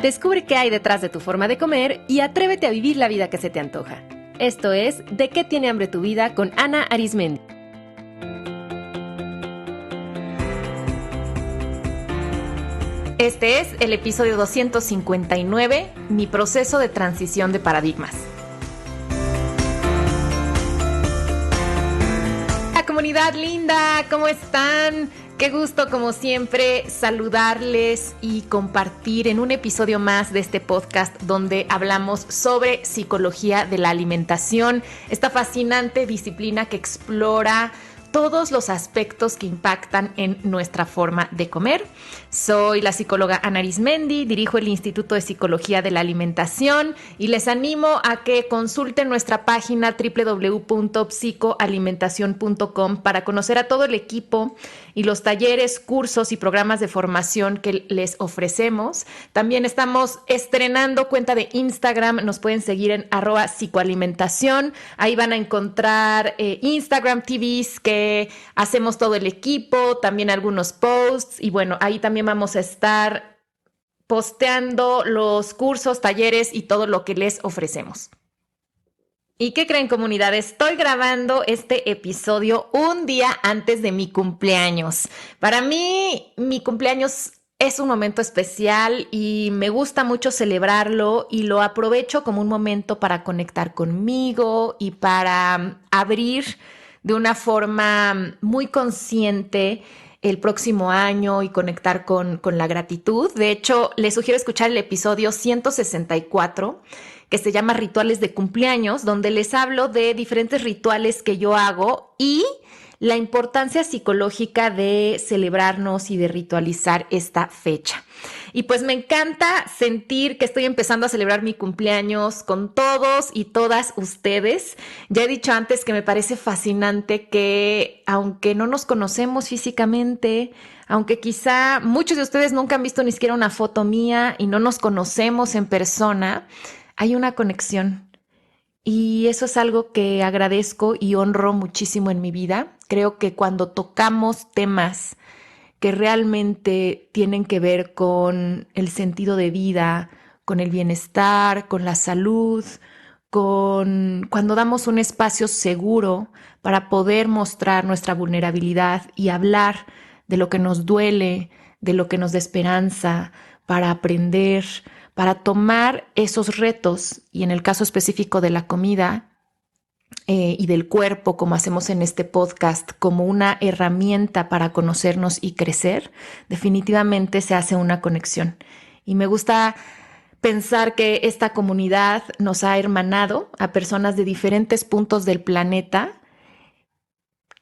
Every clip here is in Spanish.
Descubre qué hay detrás de tu forma de comer y atrévete a vivir la vida que se te antoja. Esto es ¿De qué tiene hambre tu vida? Con Ana Arismendi. Este es el episodio 259, mi proceso de transición de paradigmas. ¡Hola, comunidad linda! ¿Cómo están? Qué gusto, como siempre, saludarles y compartir en un episodio más de este podcast donde hablamos sobre psicología de la alimentación, esta fascinante disciplina que explora todos los aspectos que impactan en nuestra forma de comer. Soy la psicóloga Ana Arismendi, dirijo el Instituto de Psicología de la Alimentación y les animo a que consulten nuestra página www.psicoalimentacion.com para conocer a todo el equipo y los talleres, cursos y programas de formación que les ofrecemos. También estamos estrenando cuenta de Instagram, nos pueden seguir en @psicoalimentación. Ahí van a encontrar Instagram TVs que hacemos todo el equipo, también algunos posts y bueno, ahí también vamos a estar posteando los cursos, talleres y todo lo que les ofrecemos. ¿Y qué creen, comunidad? Estoy grabando este episodio un día antes de mi cumpleaños. Para mí, mi cumpleaños es un momento especial y me gusta mucho celebrarlo y lo aprovecho como un momento para conectar conmigo y para abrir de una forma muy consciente el próximo año y conectar con la gratitud. De hecho, les sugiero escuchar el episodio 164, que se llama Rituales de Cumpleaños, donde les hablo de diferentes rituales que yo hago y la importancia psicológica de celebrarnos y de ritualizar esta fecha. Y pues me encanta sentir que estoy empezando a celebrar mi cumpleaños con todos y todas ustedes. Ya he dicho antes que me parece fascinante que aunque no nos conocemos físicamente, aunque quizá muchos de ustedes nunca han visto ni siquiera una foto mía y no nos conocemos en persona, hay una conexión. Y eso es algo que agradezco y honro muchísimo en mi vida. Creo que cuando tocamos temas que realmente tienen que ver con el sentido de vida, con el bienestar, con la salud, con cuando damos un espacio seguro para poder mostrar nuestra vulnerabilidad y hablar de lo que nos duele, de lo que nos da esperanza, para aprender, para tomar esos retos y en el caso específico de la comida, y del cuerpo, como hacemos en este podcast, como una herramienta para conocernos y crecer, definitivamente se hace una conexión. Y me gusta pensar que esta comunidad nos ha hermanado a personas de diferentes puntos del planeta,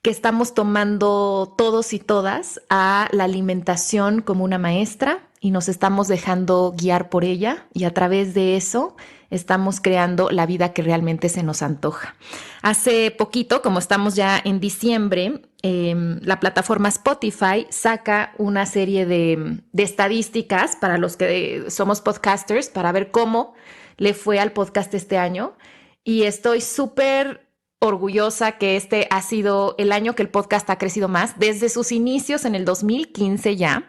que estamos tomando todos y todas a la alimentación como una maestra y nos estamos dejando guiar por ella y a través de eso estamos creando la vida que realmente se nos antoja. Hace poquito, como estamos ya en diciembre, la plataforma Spotify saca una serie de estadísticas para los que somos podcasters para ver cómo le fue al podcast este año y estoy súper orgullosa que este ha sido el año que el podcast ha crecido más. Desde sus inicios en el 2015 ya,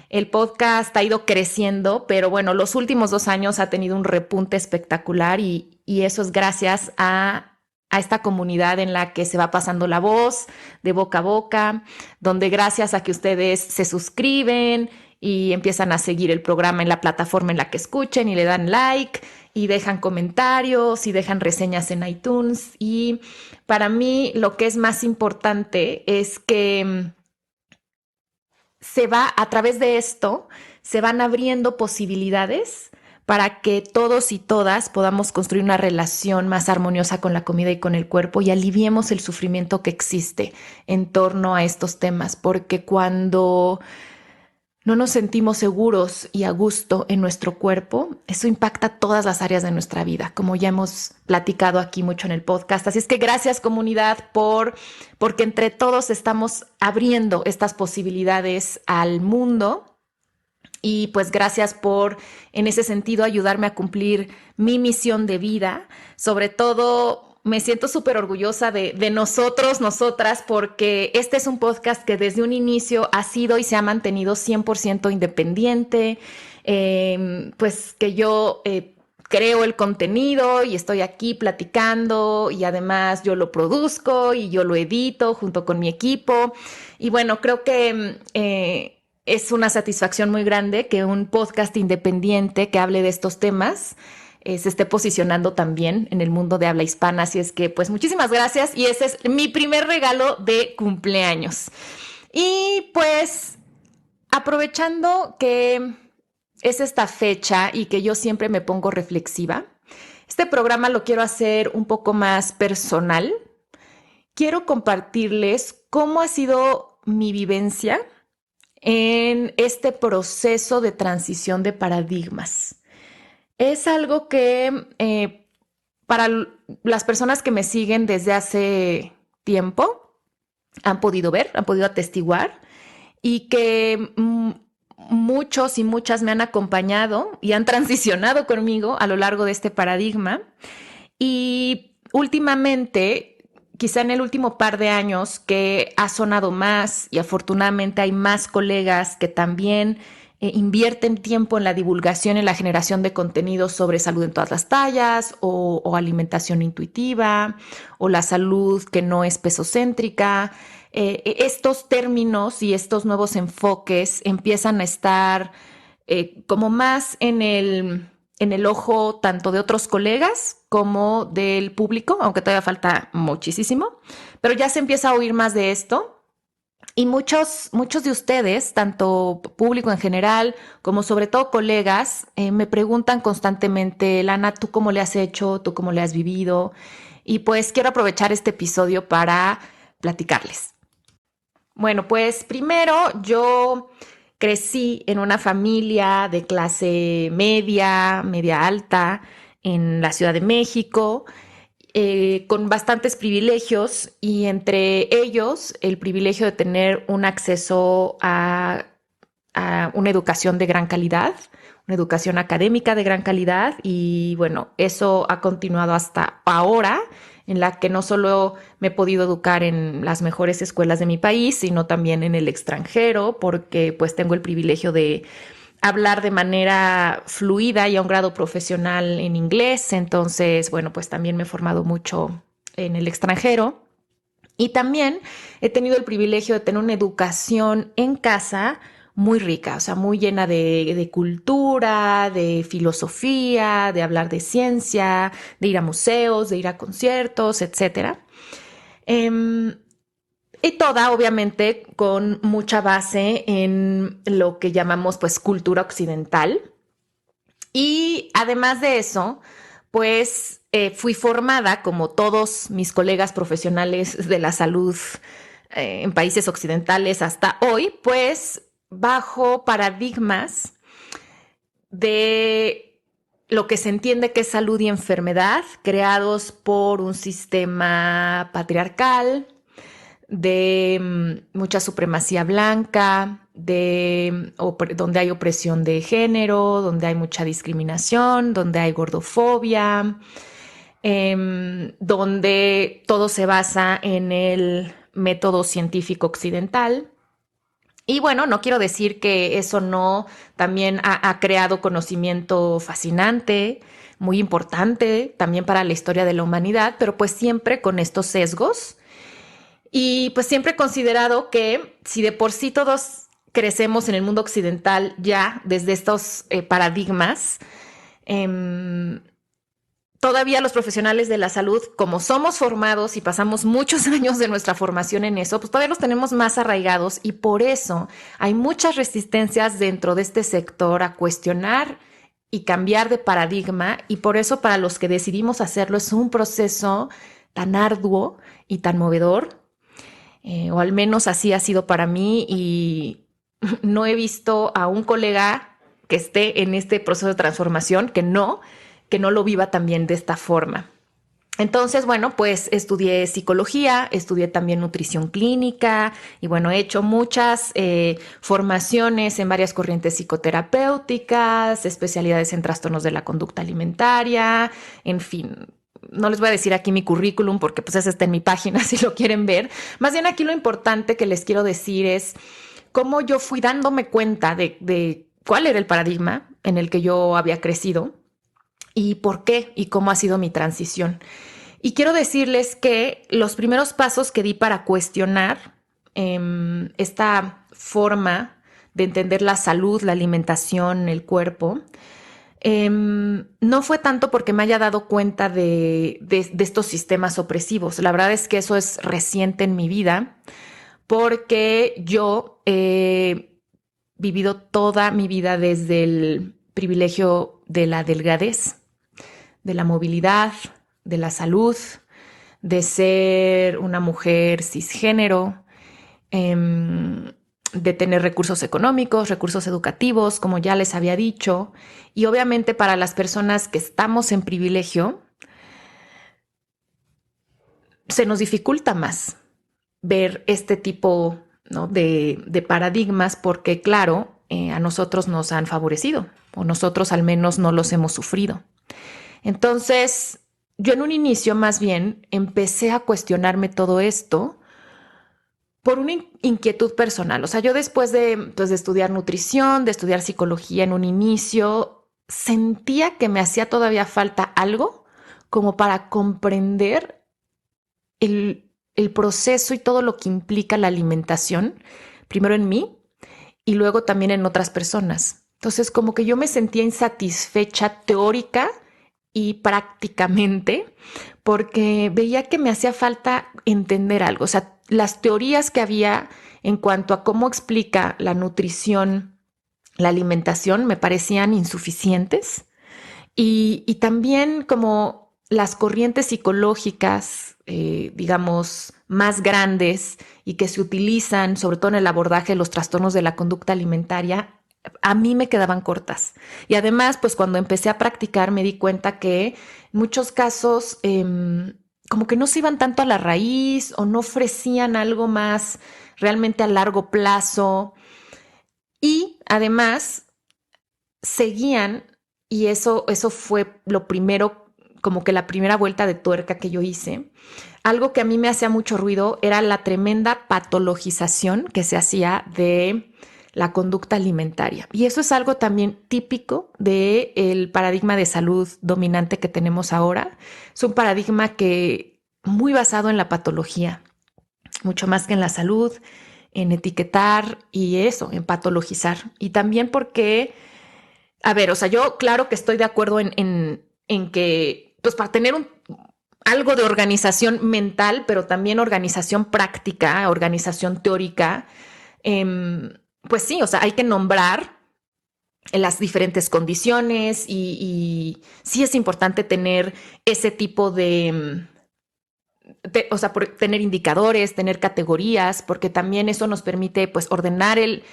el podcast ha ido creciendo, pero bueno, los últimos 2 años ha tenido un repunte espectacular y eso es gracias a esta comunidad en la que se va pasando la voz de boca a boca, donde gracias a que ustedes se suscriben y empiezan a seguir el programa en la plataforma en la que escuchen y le dan like y dejan comentarios y dejan reseñas en iTunes. Y para mí lo que es más importante es que a través de esto, se van abriendo posibilidades para que todos y todas podamos construir una relación más armoniosa con la comida y con el cuerpo y aliviemos el sufrimiento que existe en torno a estos temas, porque cuando no nos sentimos seguros y a gusto en nuestro cuerpo, eso impacta todas las áreas de nuestra vida, como ya hemos platicado aquí mucho en el podcast. Así es que gracias, comunidad, porque entre todos estamos abriendo estas posibilidades al mundo. Y pues gracias por, en ese sentido, ayudarme a cumplir mi misión de vida, sobre todo me siento súper orgullosa de nosotros, nosotras, porque este es un podcast que desde un inicio ha sido y se ha mantenido 100% independiente, pues que yo creo el contenido y estoy aquí platicando y además yo lo produzco y yo lo edito junto con mi equipo. Y bueno, creo que es una satisfacción muy grande que un podcast independiente que hable de estos temas se esté posicionando también en el mundo de habla hispana. Así es que, pues, muchísimas gracias. Y ese es mi primer regalo de cumpleaños. Y pues, aprovechando que es esta fecha y que yo siempre me pongo reflexiva, este programa lo quiero hacer un poco más personal. Quiero compartirles cómo ha sido mi vivencia en este proceso de transición de paradigmas. Es algo que para las personas que me siguen desde hace tiempo han podido ver, han podido atestiguar y que muchos y muchas me han acompañado y han transicionado conmigo a lo largo de este paradigma. Y últimamente, quizá en el último par de años, que ha sonado más y afortunadamente hay más colegas que también invierten tiempo en la divulgación y la generación de contenidos sobre salud en todas las tallas o alimentación intuitiva o la salud que no es pesocéntrica. Estos términos y estos nuevos enfoques empiezan a estar como más en el ojo tanto de otros colegas como del público, aunque todavía falta muchísimo, pero ya se empieza a oír más de esto. Y muchos de ustedes, tanto público en general como sobre todo colegas, me preguntan constantemente, Lana, ¿tú cómo le has hecho? ¿Tú cómo le has vivido? Y pues quiero aprovechar este episodio para platicarles. Bueno, pues primero yo crecí en una familia de clase media, media alta, en la Ciudad de México, con bastantes privilegios y entre ellos el privilegio de tener un acceso a una educación de gran calidad, una educación académica de gran calidad y bueno, eso ha continuado hasta ahora, en la que no solo me he podido educar en las mejores escuelas de mi país, sino también en el extranjero, porque pues tengo el privilegio de hablar de manera fluida y a un grado profesional en inglés. Entonces, bueno, pues también me he formado mucho en el extranjero. Y también he tenido el privilegio de tener una educación en casa muy rica, o sea, muy llena de cultura, de filosofía, de hablar de ciencia, de ir a museos, de ir a conciertos, etcétera. Y toda, obviamente, con mucha base en lo que llamamos, pues, cultura occidental. Y además de eso, pues, fui formada, como todos mis colegas profesionales de la salud en países occidentales hasta hoy, pues, bajo paradigmas de lo que se entiende que es salud y enfermedad, creados por un sistema patriarcal, de mucha supremacía blanca, donde hay opresión de género, donde hay mucha discriminación, donde hay gordofobia, donde todo se basa en el método científico occidental. Y bueno, no quiero decir que eso no también ha creado conocimiento fascinante, muy importante también para la historia de la humanidad, pero pues siempre con estos sesgos. Y pues siempre he considerado que si de por sí todos crecemos en el mundo occidental ya desde estos paradigmas, todavía los profesionales de la salud, como somos formados y pasamos muchos años de nuestra formación en eso, pues todavía los tenemos más arraigados y por eso hay muchas resistencias dentro de este sector a cuestionar y cambiar de paradigma y por eso para los que decidimos hacerlo es un proceso tan arduo y tan movedor, o al menos así ha sido para mí y no he visto a un colega que esté en este proceso de transformación que no lo viva también de esta forma. Entonces, bueno, pues estudié psicología, estudié también nutrición clínica y bueno, he hecho muchas formaciones en varias corrientes psicoterapéuticas, especialidades en trastornos de la conducta alimentaria, en fin, no les voy a decir aquí mi currículum porque pues ese está en mi página si lo quieren ver. Más bien aquí lo importante que les quiero decir es cómo yo fui dándome cuenta de cuál era el paradigma en el que yo había crecido y por qué y cómo ha sido mi transición. Y quiero decirles que los primeros pasos que di para cuestionar esta forma de entender la salud, la alimentación, el cuerpo, no fue tanto porque me haya dado cuenta de estos sistemas opresivos. La verdad es que eso es reciente en mi vida porque yo he vivido toda mi vida desde el privilegio de la delgadez, de la movilidad, de la salud, de ser una mujer cisgénero, de tener recursos económicos, recursos educativos, como ya les había dicho. Y obviamente para las personas que estamos en privilegio, se nos dificulta más ver este tipo, ¿no?, de paradigmas porque, claro, a nosotros nos han favorecido o nosotros al menos no los hemos sufrido. Entonces, yo en un inicio más bien empecé a cuestionarme todo esto por una inquietud personal. O sea, yo después de estudiar nutrición, de estudiar psicología en un inicio, sentía que me hacía todavía falta algo como para comprender el proceso y todo lo que implica la alimentación, primero en mí y luego también en otras personas. Entonces, como que yo me sentía insatisfecha teórica y prácticamente porque veía que me hacía falta entender algo. O sea, las teorías que había en cuanto a cómo explica la nutrición, la alimentación, me parecían insuficientes y también como las corrientes psicológicas, digamos, más grandes y que se utilizan sobre todo en el abordaje de los trastornos de la conducta alimentaria, a mí me quedaban cortas. Y además, pues cuando empecé a practicar me di cuenta que en muchos casos como que no se iban tanto a la raíz o no ofrecían algo más realmente a largo plazo. Y además seguían, y eso fue lo primero, como que la primera vuelta de tuerca que yo hice. Algo que a mí me hacía mucho ruido era la tremenda patologización que se hacía de la conducta alimentaria. Y eso es algo también típico del paradigma de salud dominante que tenemos ahora. Es un paradigma que muy basado en la patología, mucho más que en la salud, en etiquetar y eso, en patologizar. Y también porque, a ver, o sea, yo claro que estoy de acuerdo en que, pues para tener algo de organización mental, pero también organización práctica, organización teórica, pues sí, o sea, hay que nombrar las diferentes condiciones y sí es importante tener ese tipo o sea, tener indicadores, tener categorías, porque también eso nos permite pues ordenar el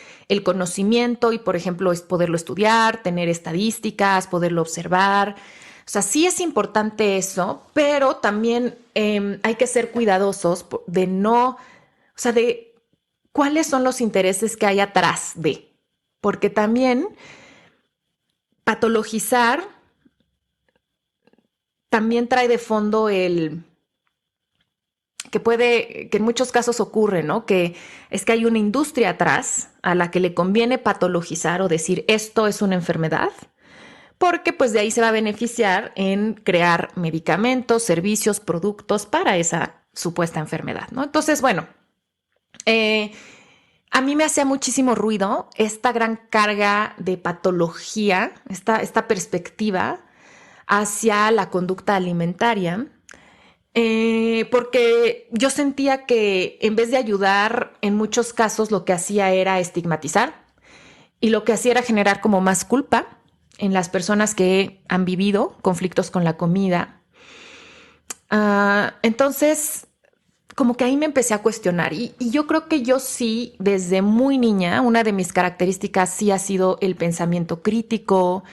conocimiento y, por ejemplo, es poderlo estudiar, tener estadísticas, poderlo observar. O sea, sí es importante eso, pero también hay que ser cuidadosos de no, o sea, de cuáles son los intereses que hay atrás de, porque también patologizar también trae de fondo que en muchos casos ocurre, ¿no? Que es que hay una industria atrás a la que le conviene patologizar o decir esto es una enfermedad, porque pues de ahí se va a beneficiar en crear medicamentos, servicios, productos para esa supuesta enfermedad, ¿no? Entonces, bueno, a mí me hacía muchísimo ruido esta gran carga de patología, esta perspectiva hacia la conducta alimentaria, porque yo sentía que en vez de ayudar, en muchos casos lo que hacía era estigmatizar y lo que hacía era generar como más culpa en las personas que han vivido conflictos con la comida. Entonces, como que ahí me empecé a cuestionar y yo creo que yo sí, desde muy niña, una de mis características sí ha sido el pensamiento crítico,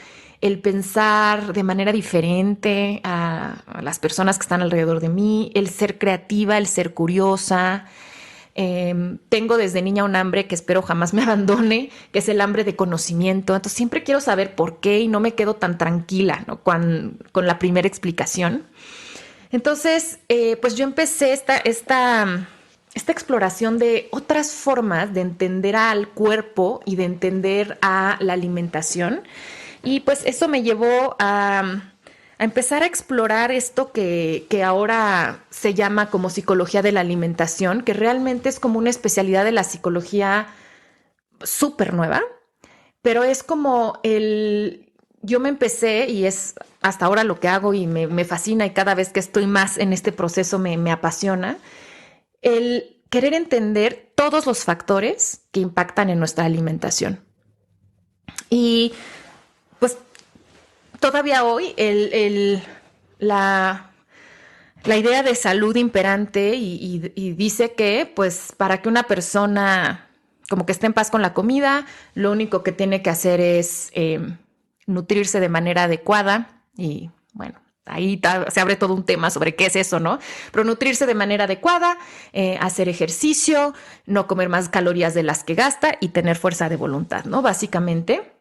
el pensar de manera diferente a las personas que están alrededor de mí, el ser creativa, el ser curiosa. Tengo desde niña un hambre que espero jamás me abandone, que es el hambre de conocimiento. Entonces siempre quiero saber por qué y no me quedo tan tranquila, ¿no?, con la primera explicación. Entonces, pues yo empecé esta exploración de otras formas de entender al cuerpo y de entender a la alimentación. Y pues eso me llevó a empezar a explorar esto que ahora se llama como psicología de la alimentación, que realmente es como una especialidad de la psicología súper nueva, pero es como yo me empecé y es hasta ahora lo que hago y me fascina y cada vez que estoy más en este proceso me apasiona, el querer entender todos los factores que impactan en nuestra alimentación. Y pues todavía hoy la, la idea de salud imperante y dice que pues para que una persona como que esté en paz con la comida, lo único que tiene que hacer es nutrirse de manera adecuada y bueno, ahí se abre todo un tema sobre qué es eso, ¿no? Pero nutrirse de manera adecuada, hacer ejercicio, no comer más calorías de las que gasta y tener fuerza de voluntad, ¿no? Básicamente.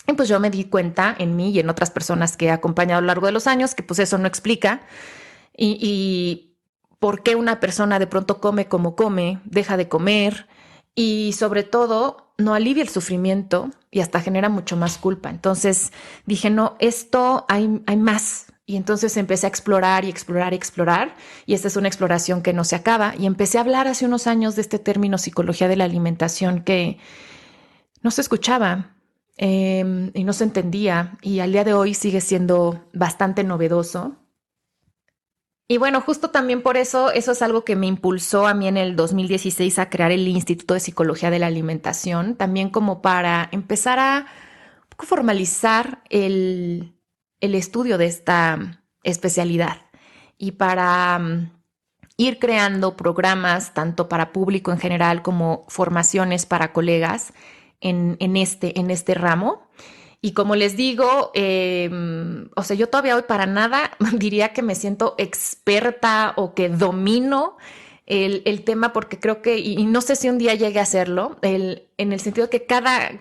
Y pues yo me di cuenta en mí y en otras personas que he acompañado a lo largo de los años que pues eso no explica y por qué una persona de pronto come como come, deja de comer y sobre todo no alivia el sufrimiento y hasta genera mucho más culpa. Entonces dije, no, esto hay más. Y entonces empecé a explorar y explorar y explorar. Y esta es una exploración que no se acaba. Y empecé a hablar hace unos años de este término psicología de la alimentación que no se escuchaba y no se entendía. Y al día de hoy sigue siendo bastante novedoso. Y bueno, justo también por eso es algo que me impulsó a mí en el 2016 a crear el Instituto de Psicología de la Alimentación, también como para empezar a un poco formalizar el estudio de esta especialidad y para ir creando programas tanto para público en general como formaciones para colegas en este ramo. Y como les digo, o sea, yo todavía hoy para nada diría que me siento experta o que domino el tema porque creo que, y no sé si un día llegue a hacerlo, en el sentido que cada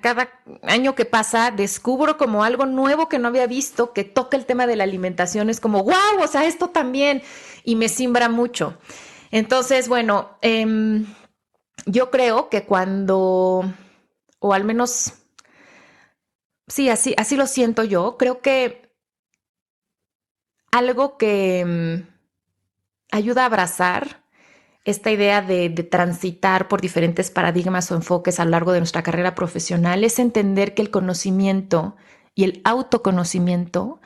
año que pasa descubro como algo nuevo que no había visto, que toca el tema de la alimentación, es como, wow, o sea, esto también, y me simbra mucho. Entonces, bueno, yo creo que cuando, o al menos sí, así lo siento yo. Creo que algo que ayuda a abrazar esta idea de transitar por diferentes paradigmas o enfoques a lo largo de nuestra carrera profesional es entender que el conocimiento y el autoconocimiento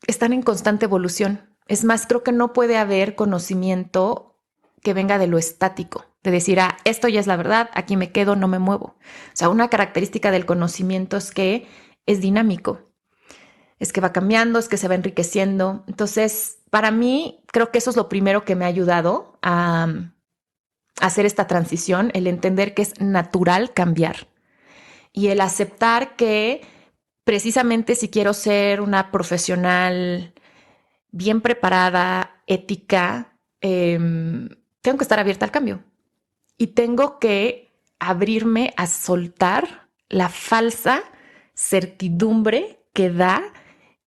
están en constante evolución. Es más, creo que no puede haber conocimiento que venga de lo estático, de decir, ah, esto ya es la verdad, aquí me quedo, no me muevo. O sea, una característica del conocimiento es que es dinámico, es que va cambiando, es que se va enriqueciendo. Entonces, para mí, creo que eso es lo primero que me ha ayudado a hacer esta transición, el entender que es natural cambiar y el aceptar que precisamente si quiero ser una profesional bien preparada, ética, tengo que estar abierta al cambio y tengo que abrirme a soltar la falsa certidumbre que da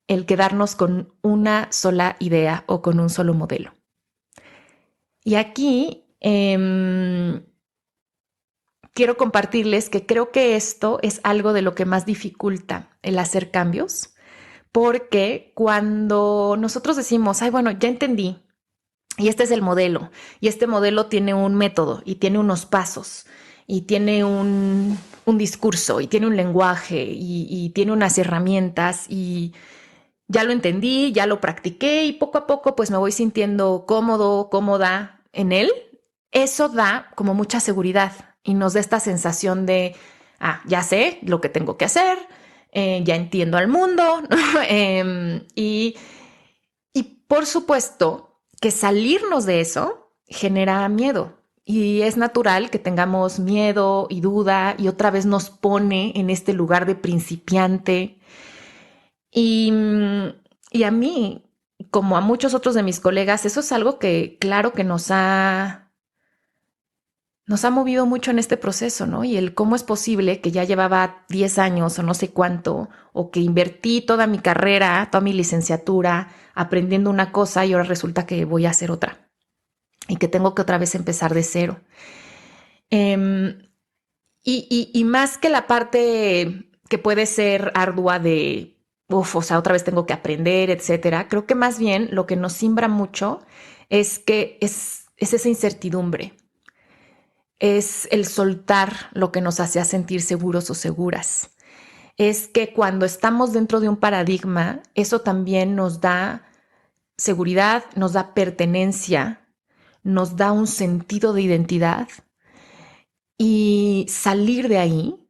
el quedarnos con una sola idea o con un solo modelo. Y aquí quiero compartirles que creo que esto es algo de lo que más dificulta el hacer cambios, porque cuando nosotros decimos, ay, bueno, ya entendí, y este es el modelo, y este modelo tiene un método y tiene unos pasos y tiene un discurso y tiene un lenguaje y tiene unas herramientas y ya lo entendí, ya lo practiqué y poco a poco pues me voy sintiendo cómodo, cómoda en él. Eso da como mucha seguridad y nos da esta sensación de, ah, ya sé lo que tengo que hacer, ya entiendo al mundo, ¿no? Y por supuesto que salirnos de eso genera miedo. Y es natural que tengamos miedo y duda y otra vez nos pone en este lugar de principiante. Y, y a mí, como a muchos otros de mis colegas, eso es algo que claro que nos ha nos ha movido mucho en este proceso, ¿no? Y el cómo es posible que ya llevaba 10 años o no sé cuánto, o que invertí toda mi carrera, toda mi licenciatura aprendiendo una cosa y ahora resulta que voy a hacer otra y que tengo que otra vez empezar de cero. Eh, y más que la parte que puede ser ardua de, uf, o sea, otra vez tengo que aprender, etcétera, creo que más bien lo que nos simbra mucho es que es esa incertidumbre, es el soltar lo que nos hacía sentir seguros o seguras. Es que cuando estamos dentro de un paradigma, eso también nos da seguridad, nos da pertenencia, nos da un sentido de identidad y salir de ahí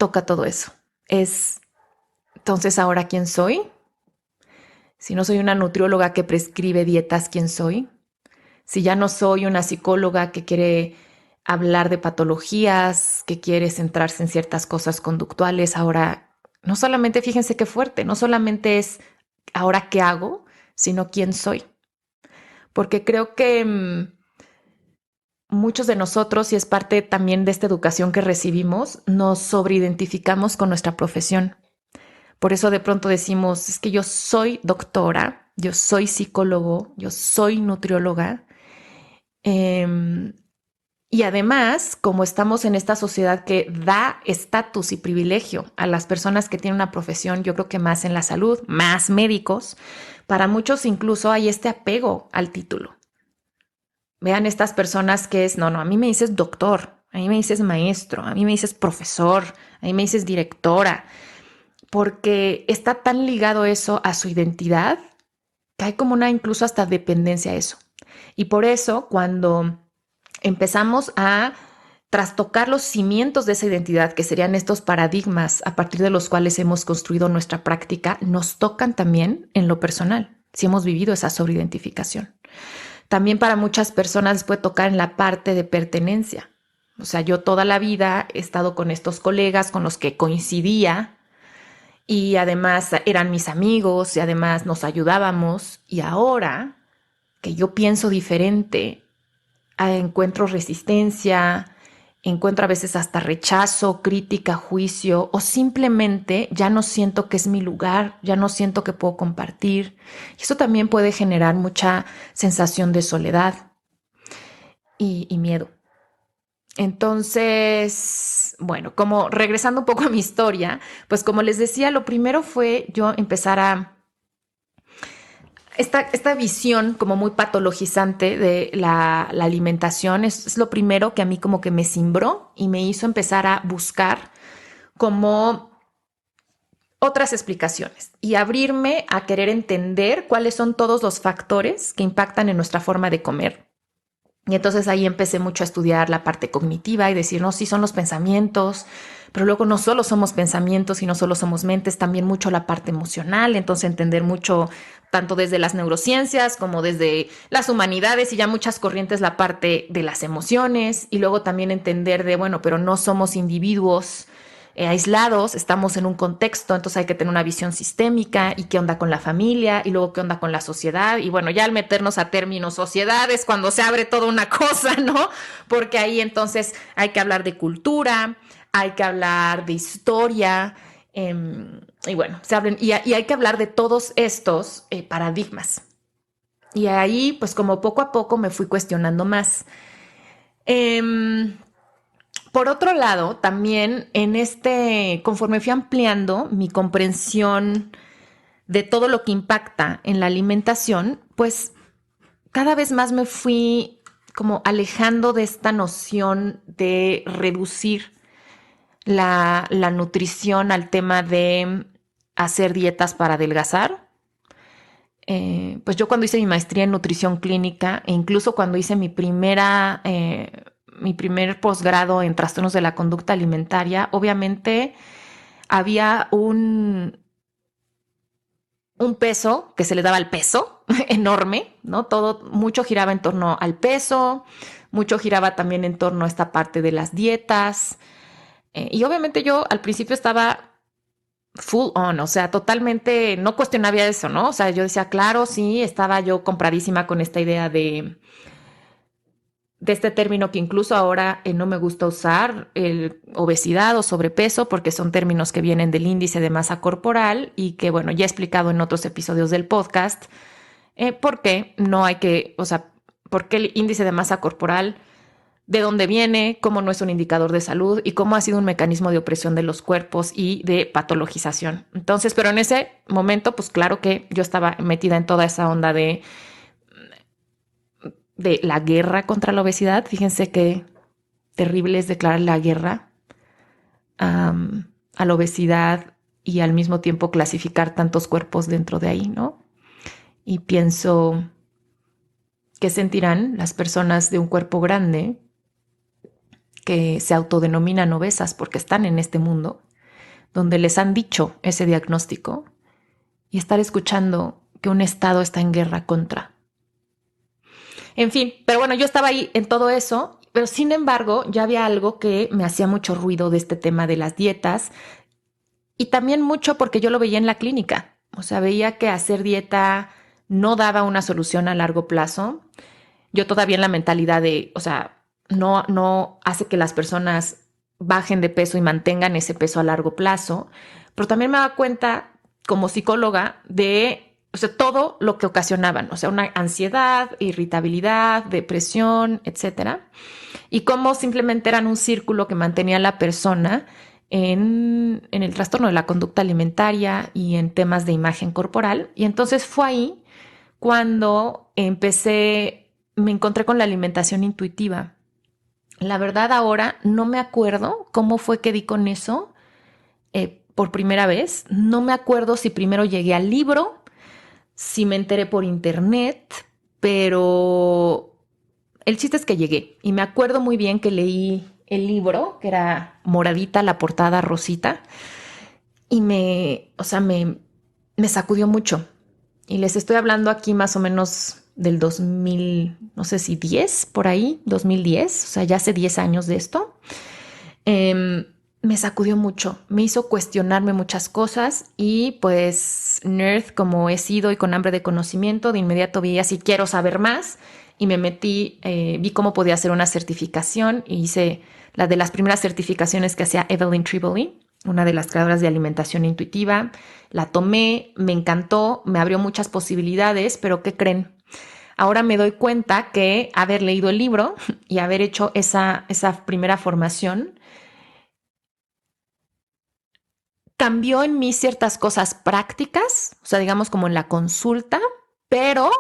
toca todo eso. Es entonces ahora quién soy. Si no soy una nutrióloga que prescribe dietas, ¿quién soy? Si ya no soy una psicóloga que quiere hablar de patologías, que quiere centrarse en ciertas cosas conductuales, ahora no solamente, fíjense qué fuerte, no solamente es ahora qué hago, sino quién soy. Porque creo que muchos de nosotros, y es parte también de esta educación que recibimos, nos sobreidentificamos con nuestra profesión. Por eso de pronto decimos, es que yo soy doctora, yo soy psicólogo, yo soy nutrióloga. Eh, y además, como estamos en esta sociedad que da estatus y privilegio a las personas que tienen una profesión, yo creo que más en la salud, más médicos, para muchos incluso hay este apego al título. Vean estas personas que es, no, a mí me dices doctor, a mí me dices maestro, a mí me dices profesor, a mí me dices directora, porque está tan ligado eso a su identidad que hay como una incluso hasta dependencia a eso. Y por eso cuando empezamos a trastocar los cimientos de esa identidad, que serían estos paradigmas a partir de los cuales hemos construido nuestra práctica, nos tocan también en lo personal, si hemos vivido esa sobreidentificación. También para muchas personas les puede tocar en la parte de pertenencia. O sea, yo toda la vida he estado con estos colegas con los que coincidía y además eran mis amigos y además nos ayudábamos y ahora que yo pienso diferente, encuentro resistencia, encuentro a veces hasta rechazo, crítica, juicio o simplemente ya no siento que es mi lugar, ya no siento que puedo compartir. Y eso también puede generar mucha sensación de soledad y miedo. Entonces, bueno, como regresando un poco a mi historia, pues como les decía, lo primero fue yo empezar a esta visión como muy patologizante de la alimentación es lo primero que a mí como que me cimbró y me hizo empezar a buscar como otras explicaciones y abrirme a querer entender cuáles son todos los factores que impactan en nuestra forma de comer. Y entonces ahí empecé mucho a estudiar la parte cognitiva y decir, no, sí son los pensamientos, pero luego no solo somos pensamientos y no solo somos mentes, también mucho la parte emocional, entonces entender mucho tanto desde las neurociencias como desde las humanidades y ya muchas corrientes la parte de las emociones y luego también entender de, bueno, pero no somos individuos aislados, estamos en un contexto, entonces hay que tener una visión sistémica y qué onda con la familia y luego qué onda con la sociedad. Y bueno, ya al meternos a términos sociedad es cuando se abre toda una cosa, ¿no? Porque ahí entonces hay que hablar de cultura, hay que hablar de historia. Y bueno, se abren y hay que hablar de todos estos paradigmas. Y ahí, pues como poco a poco me fui cuestionando más. Eh, por otro lado, también conforme fui ampliando mi comprensión de todo lo que impacta en la alimentación, pues cada vez más me fui como alejando de esta noción de reducir la nutrición al tema de hacer dietas para adelgazar. Pues yo cuando hice mi maestría en nutrición clínica e incluso cuando hice mi primer posgrado en trastornos de la conducta alimentaria, obviamente había un peso que se le daba al peso enorme, ¿no? Todo, mucho giraba en torno al peso, mucho giraba también en torno a esta parte de las dietas. Y obviamente yo al principio estaba full on, o sea, totalmente no cuestionaba eso, ¿no? O sea, yo decía, claro, sí, estaba yo compradísima con esta idea de este término que incluso ahora no me gusta usar, el obesidad o sobrepeso, porque son términos que vienen del índice de masa corporal y que, bueno, ya he explicado en otros episodios del podcast, por qué no hay que, o sea, por qué el índice de masa corporal, de dónde viene, cómo no es un indicador de salud y cómo ha sido un mecanismo de opresión de los cuerpos y de patologización. Entonces, pero en ese momento, pues claro que yo estaba metida en toda esa onda de la guerra contra la obesidad. Fíjense qué terrible es declarar la guerra a la obesidad y al mismo tiempo clasificar tantos cuerpos dentro de ahí, ¿no? Y pienso, ¿qué sentirán las personas de un cuerpo grande que se autodenominan obesas porque están en este mundo, donde les han dicho ese diagnóstico y estar escuchando que un Estado está en guerra contra? En fin, pero bueno, yo estaba ahí en todo eso, pero sin embargo ya había algo que me hacía mucho ruido de este tema de las dietas y también mucho porque yo lo veía en la clínica. O sea, veía que hacer dieta no daba una solución a largo plazo. Yo todavía en la mentalidad de, o sea, no hace que las personas bajen de peso y mantengan ese peso a largo plazo, pero también me daba cuenta como psicóloga de, o sea, todo lo que ocasionaban, o sea, una ansiedad, irritabilidad, depresión, etcétera, y cómo simplemente eran un círculo que mantenía a la persona en el trastorno de la conducta alimentaria y en temas de imagen corporal. Y entonces fue ahí cuando me encontré con la alimentación intuitiva. La verdad ahora no me acuerdo cómo fue que di con eso por primera vez. No me acuerdo si primero llegué al libro, si me enteré por internet, pero el chiste es que llegué y me acuerdo muy bien que leí el libro, que era moradita, la portada rosita, y me sacudió mucho. Y les estoy hablando aquí más o menos del 2000, no sé si 10, por ahí, 2010, o sea, ya hace 10 años de esto. Me sacudió mucho, me hizo cuestionarme muchas cosas y pues nerd como he sido y con hambre de conocimiento, de inmediato vi así quiero saber más y me metí, vi cómo podía hacer una certificación y hice la de las primeras certificaciones que hacía Evelyn Tribole, una de las creadoras de alimentación intuitiva. La tomé, me encantó, me abrió muchas posibilidades, pero ¿qué creen? Ahora me doy cuenta que haber leído el libro y haber hecho esa primera formación cambió en mí ciertas cosas prácticas, o sea, digamos como en la consulta, pero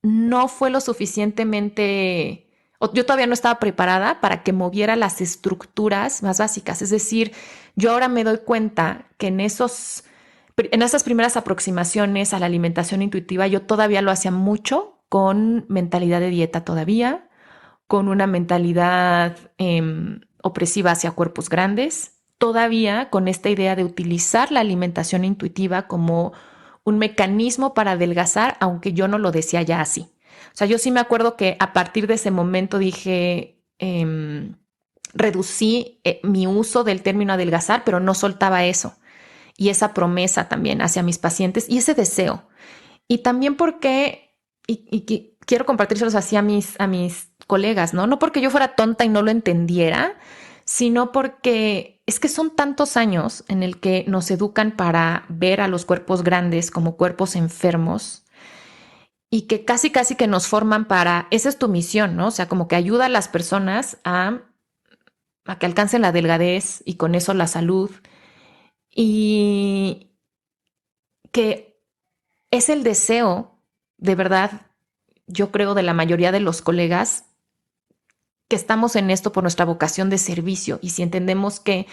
no fue lo suficientemente, yo todavía no estaba preparada para que moviera las estructuras más básicas. Es decir, yo ahora me doy cuenta que en esas primeras aproximaciones a la alimentación intuitiva, yo todavía lo hacía mucho con mentalidad de dieta todavía, con una mentalidad opresiva hacia cuerpos grandes, todavía con esta idea de utilizar la alimentación intuitiva como un mecanismo para adelgazar, aunque yo no lo decía ya así. O sea, yo sí me acuerdo que a partir de ese momento dije, reducí mi uso del término adelgazar, pero no soltaba eso. Y esa promesa también hacia mis pacientes y ese deseo. Y también porque, y quiero compartírselos así a mis colegas, ¿no? No porque yo fuera tonta y no lo entendiera, sino porque es que son tantos años en el que nos educan para ver a los cuerpos grandes como cuerpos enfermos y que casi que nos forman para, esa es tu misión, ¿no? O sea, como que ayuda a las personas a que alcancen la delgadez y con eso la salud y que es el deseo de verdad, yo creo, de la mayoría de los colegas que estamos en esto por nuestra vocación de servicio y si entendemos que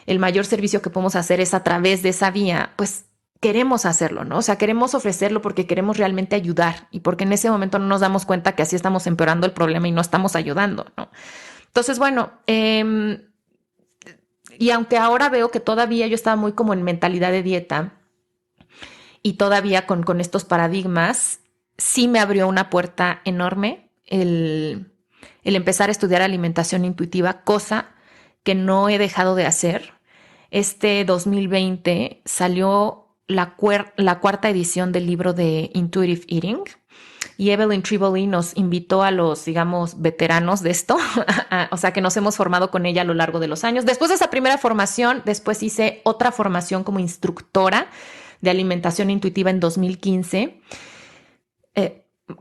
el mayor servicio que podemos hacer es a través de esa vía, pues queremos hacerlo, ¿no? O sea, queremos ofrecerlo porque queremos realmente ayudar y porque en ese momento no nos damos cuenta que así estamos empeorando el problema y no estamos ayudando, ¿no? Entonces, bueno, y aunque ahora veo que todavía yo estaba muy como en mentalidad de dieta y todavía con estos paradigmas, sí me abrió una puerta enorme el empezar a estudiar alimentación intuitiva, cosa que no he dejado de hacer. Este 2020 salió la cuarta edición del libro de Intuitive Eating, Y Evelyn Tribole nos invitó a los, digamos, veteranos de esto, o sea, que nos hemos formado con ella a lo largo de los años. Después de esa primera formación, después hice otra formación como instructora de alimentación intuitiva en 2015,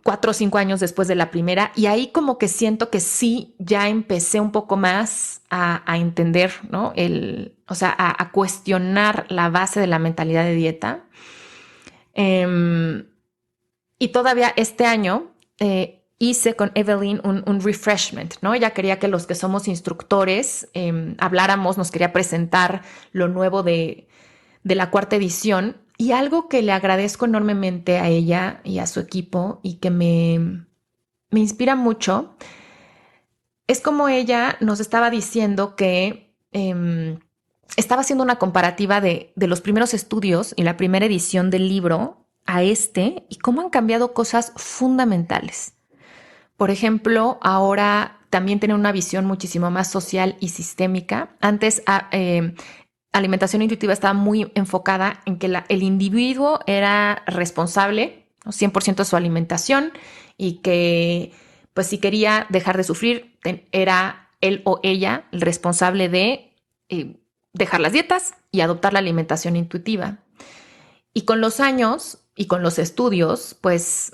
4 o 5 años después de la primera, y ahí como que siento que sí, ya empecé un poco más a entender, ¿no? O sea, a cuestionar la base de la mentalidad de dieta. Y todavía este año hice con Evelyn un refreshment, ¿no? Ella quería que los que somos instructores habláramos, nos quería presentar lo nuevo de la cuarta edición, y algo que le agradezco enormemente a ella y a su equipo y que me inspira mucho es como ella nos estaba diciendo que estaba haciendo una comparativa de los primeros estudios y la primera edición del libro a este y cómo han cambiado cosas fundamentales. Por ejemplo, ahora también tiene una visión muchísimo más social y sistémica. Antes, alimentación intuitiva estaba muy enfocada en que el individuo era responsable, ¿no? 100% de su alimentación, y que pues si quería dejar de sufrir, era él o ella el responsable de dejar las dietas y adoptar la alimentación intuitiva. Y con los años y con los estudios, pues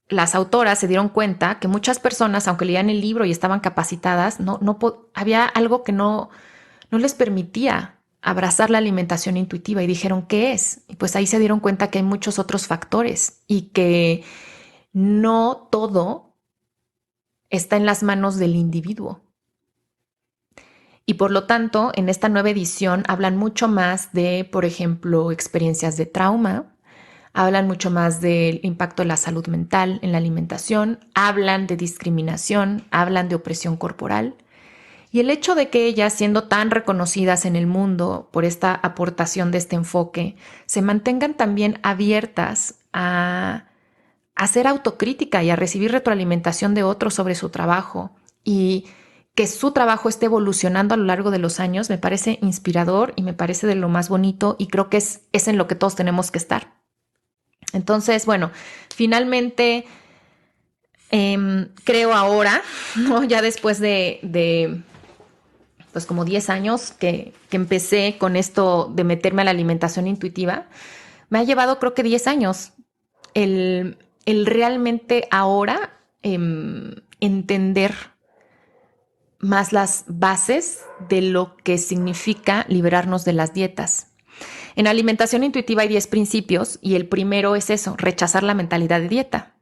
las autoras se dieron cuenta que muchas personas, aunque leían el libro y estaban capacitadas, había algo que no les permitía abrazar la alimentación intuitiva, y dijeron, ¿qué es? Y pues ahí se dieron cuenta que hay muchos otros factores y que no todo está en las manos del individuo. Y por lo tanto, en esta nueva edición hablan mucho más de, por ejemplo, experiencias de trauma, hablan mucho más del impacto de la salud mental en la alimentación, hablan de discriminación, hablan de opresión corporal. Y el hecho de que ellas, siendo tan reconocidas en el mundo por esta aportación de este enfoque, se mantengan también abiertas a hacer autocrítica y a recibir retroalimentación de otros sobre su trabajo, y que su trabajo esté evolucionando a lo largo de los años, me parece inspirador y me parece de lo más bonito, y creo que es en lo que todos tenemos que estar. Entonces, bueno, finalmente creo ahora, ¿no? Ya después de pues como 10 años que empecé con esto de meterme a la alimentación intuitiva, me ha llevado creo que 10 años el realmente ahora entender más las bases de lo que significa liberarnos de las dietas. En alimentación intuitiva hay 10 principios y el primero es eso, rechazar la mentalidad de dieta.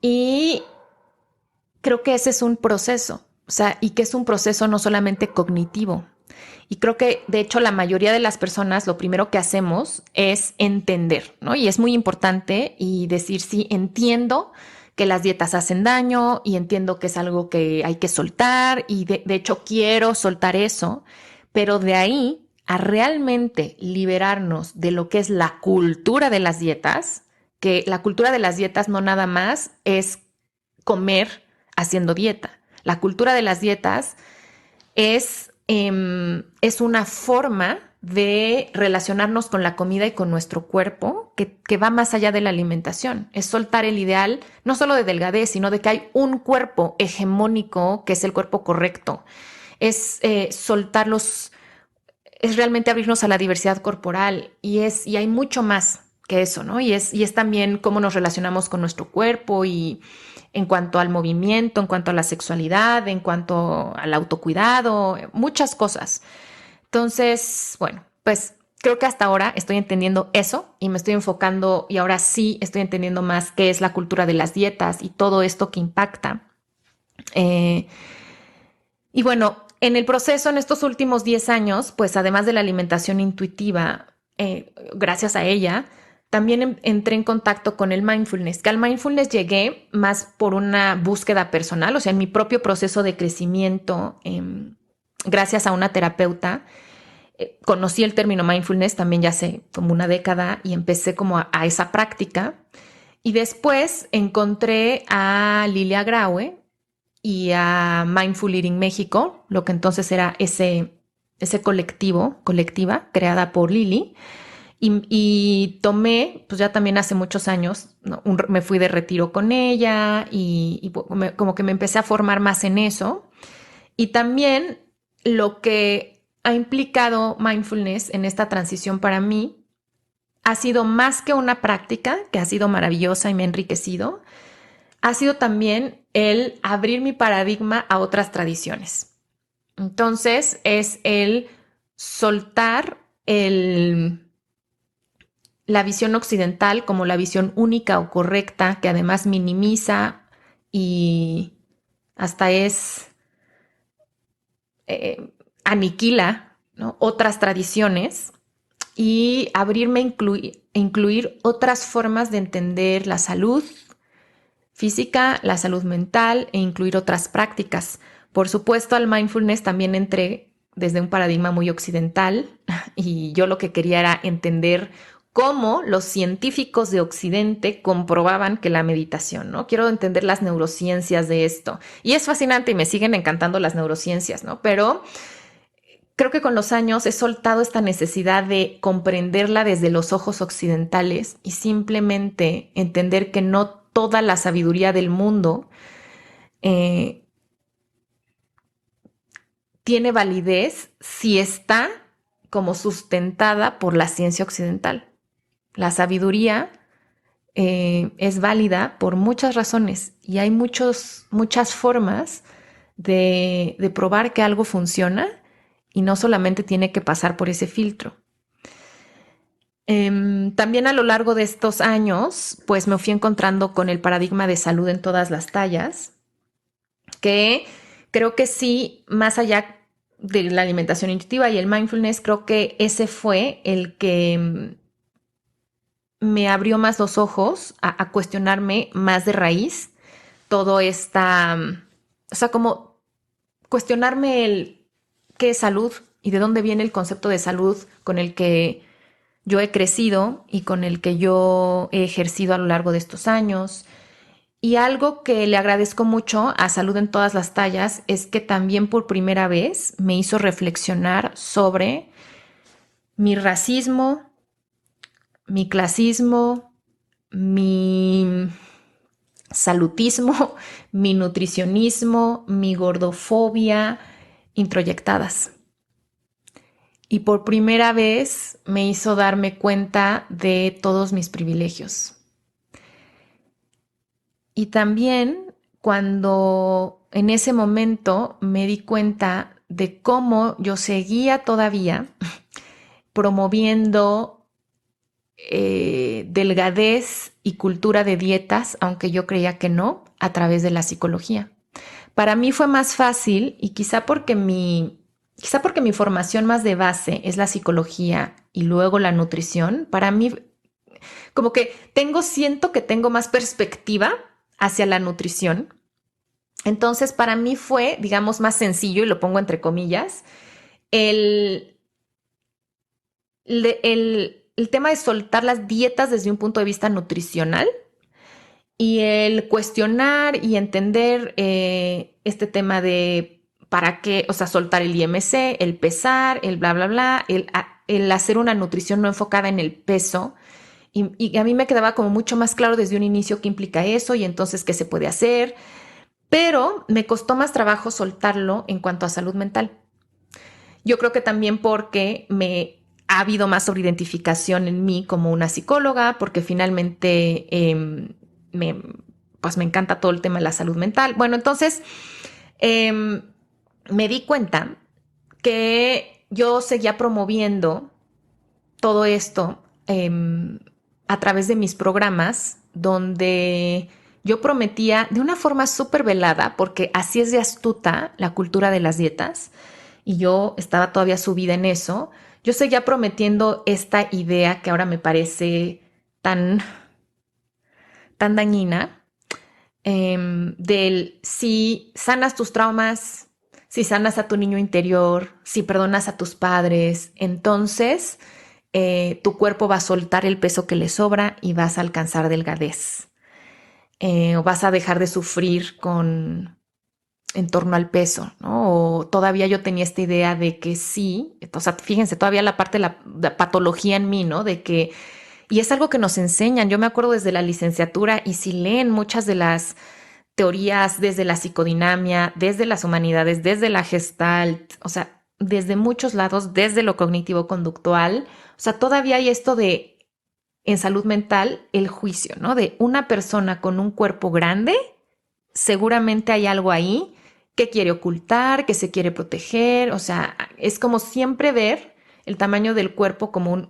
Y creo que ese es un proceso, o sea, y que es un proceso no solamente cognitivo. Y creo que, de hecho, la mayoría de las personas lo primero que hacemos es entender, ¿no? Y es muy importante y decir, sí, entiendo que las dietas hacen daño y entiendo que es algo que hay que soltar, y de hecho quiero soltar eso, pero de ahí a realmente liberarnos de lo que es la cultura de las dietas, que la cultura de las dietas no nada más es comer haciendo dieta. La cultura de las dietas es una forma de relacionarnos con la comida y con nuestro cuerpo que va más allá de la alimentación. Es soltar el ideal, no solo de delgadez, sino de que hay un cuerpo hegemónico que es el cuerpo correcto. Es soltarlos, es realmente abrirnos a la diversidad corporal, y hay mucho más que eso, ¿no? Y es también cómo nos relacionamos con nuestro cuerpo, y en cuanto al movimiento, en cuanto a la sexualidad, en cuanto al autocuidado, muchas cosas. Entonces, bueno, pues creo que hasta ahora estoy entendiendo eso y me estoy enfocando, y ahora sí estoy entendiendo más qué es la cultura de las dietas y todo esto que impacta. Eh, y bueno, en el proceso, en estos últimos 10 años, pues además de la alimentación intuitiva, gracias a ella, también entré en contacto con el mindfulness, que al mindfulness llegué más por una búsqueda personal, o sea, en mi propio proceso de crecimiento, gracias a una terapeuta. Conocí el término mindfulness también ya hace como una década y empecé como a esa práctica. Y después encontré a Lilia Graue y a Mindful Eating México, lo que entonces era ese colectiva creada por Lili. Y tomé, pues ya también hace muchos años, ¿no? Me fui de retiro con ella como que me empecé a formar más en eso. Y también lo que ha implicado mindfulness en esta transición para mí ha sido más que una práctica que ha sido maravillosa y me ha enriquecido, ha sido también el abrir mi paradigma a otras tradiciones. Entonces es el soltar la visión occidental como la visión única o correcta, que además minimiza y hasta eh, aniquila, ¿no?, otras tradiciones, y abrirme a incluir otras formas de entender la salud física, la salud mental e incluir otras prácticas. Por supuesto, al mindfulness también entré desde un paradigma muy occidental y yo lo que quería era entender cómo los científicos de Occidente comprobaban que la meditación, ¿no? Quiero entender las neurociencias de esto. Y es fascinante y me siguen encantando las neurociencias, ¿no? Pero creo que con los años he soltado esta necesidad de comprenderla desde los ojos occidentales y simplemente entender que no toda la sabiduría del mundo eh, tiene validez si está como sustentada por la ciencia occidental. La sabiduría es válida por muchas razones y hay muchas formas de probar que algo funciona y no solamente tiene que pasar por ese filtro. También a lo largo de estos años, pues me fui encontrando con el paradigma de salud en todas las tallas, que creo que sí, más allá de la alimentación intuitiva y el mindfulness, creo que ese fue el que me abrió más los ojos a cuestionarme más de raíz todo esta, o sea, como cuestionarme el qué es salud y de dónde viene el concepto de salud con el que yo he crecido y con el que yo he ejercido a lo largo de estos años. Y algo que le agradezco mucho a Salud en todas las tallas es que también por primera vez me hizo reflexionar sobre mi racismo, mi clasismo, mi salutismo, mi nutricionismo, mi gordofobia introyectadas. Y por primera vez me hizo darme cuenta de todos mis privilegios. Y también cuando en ese momento me di cuenta de cómo yo seguía todavía promoviendo delgadez y cultura de dietas, aunque yo creía que no, a través de la psicología. Para mí fue más fácil y quizá porque mi formación más de base es la psicología y luego la nutrición, para mí como que siento que tengo más perspectiva hacia la nutrición. Entonces, para mí fue, digamos, más sencillo, y lo pongo entre comillas, el, el tema de soltar las dietas desde un punto de vista nutricional y el cuestionar y entender este tema de para qué, o sea, soltar el IMC, el pesar, el bla, bla, bla, el hacer una nutrición no enfocada en el peso. Y a mí me quedaba como mucho más claro desde un inicio qué implica eso y entonces qué se puede hacer, pero me costó más trabajo soltarlo en cuanto a salud mental. Yo creo que también porque me ha habido más sobreidentificación en mí como una psicóloga, porque finalmente me, pues me encanta todo el tema de la salud mental. Bueno, entonces eh, me di cuenta que yo seguía promoviendo todo esto a través de mis programas, donde yo prometía de una forma súper velada, porque así es de astuta la cultura de las dietas, y yo estaba todavía subida en eso, yo seguía prometiendo esta idea que ahora me parece tan, tan dañina, del si sanas tus traumas, si sanas a tu niño interior, si perdonas a tus padres, entonces tu cuerpo va a soltar el peso que le sobra y vas a alcanzar delgadez. O vas a dejar de sufrir en torno al peso, ¿no? O todavía yo tenía esta idea de que sí, o sea, fíjense, todavía la parte de la patología en mí, ¿no? De que, y es algo que nos enseñan, yo me acuerdo desde la licenciatura y si leen muchas de las teorías desde la psicodinamia, desde las humanidades, desde la Gestalt, o sea, desde muchos lados, desde lo cognitivo-conductual, o sea, todavía hay esto de, en salud mental, el juicio, ¿no? De una persona con un cuerpo grande, seguramente hay algo ahí que quiere ocultar, que se quiere proteger, o sea, es como siempre ver el tamaño del cuerpo como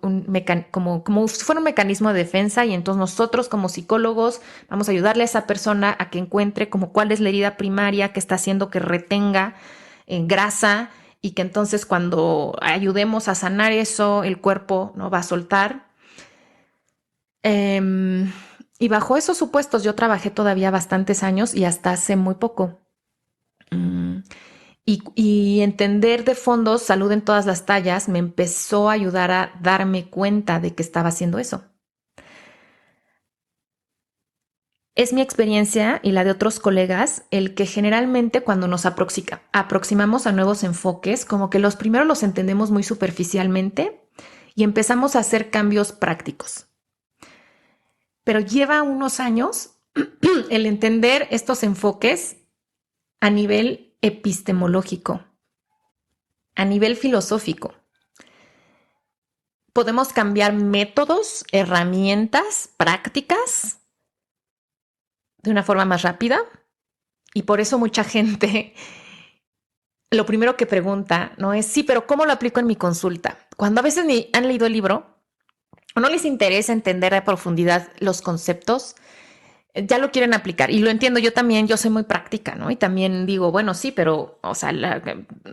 como si fuera un mecanismo de defensa y entonces nosotros como psicólogos vamos a ayudarle a esa persona a que encuentre como cuál es la herida primaria que está haciendo que retenga grasa y que entonces cuando ayudemos a sanar eso, el cuerpo no va a soltar. Y bajo esos supuestos yo trabajé todavía bastantes años y hasta hace muy poco. Mm, y entender de fondo salud en todas las tallas me empezó a ayudar a darme cuenta de que estaba haciendo eso. Es mi experiencia y la de otros colegas el que generalmente cuando nos aproximamos a nuevos enfoques, como que los primeros los entendemos muy superficialmente y empezamos a hacer cambios prácticos. Pero lleva unos años el entender estos enfoques a nivel epistemológico, a nivel filosófico. Podemos cambiar métodos, herramientas, prácticas de una forma más rápida y por eso mucha gente lo primero que pregunta no es sí, pero ¿cómo lo aplico en mi consulta? Cuando a veces ni han leído el libro o no les interesa entender a profundidad los conceptos, ya lo quieren aplicar y lo entiendo yo también, yo soy muy práctica, ¿no? Y también digo, bueno, sí, pero, o sea,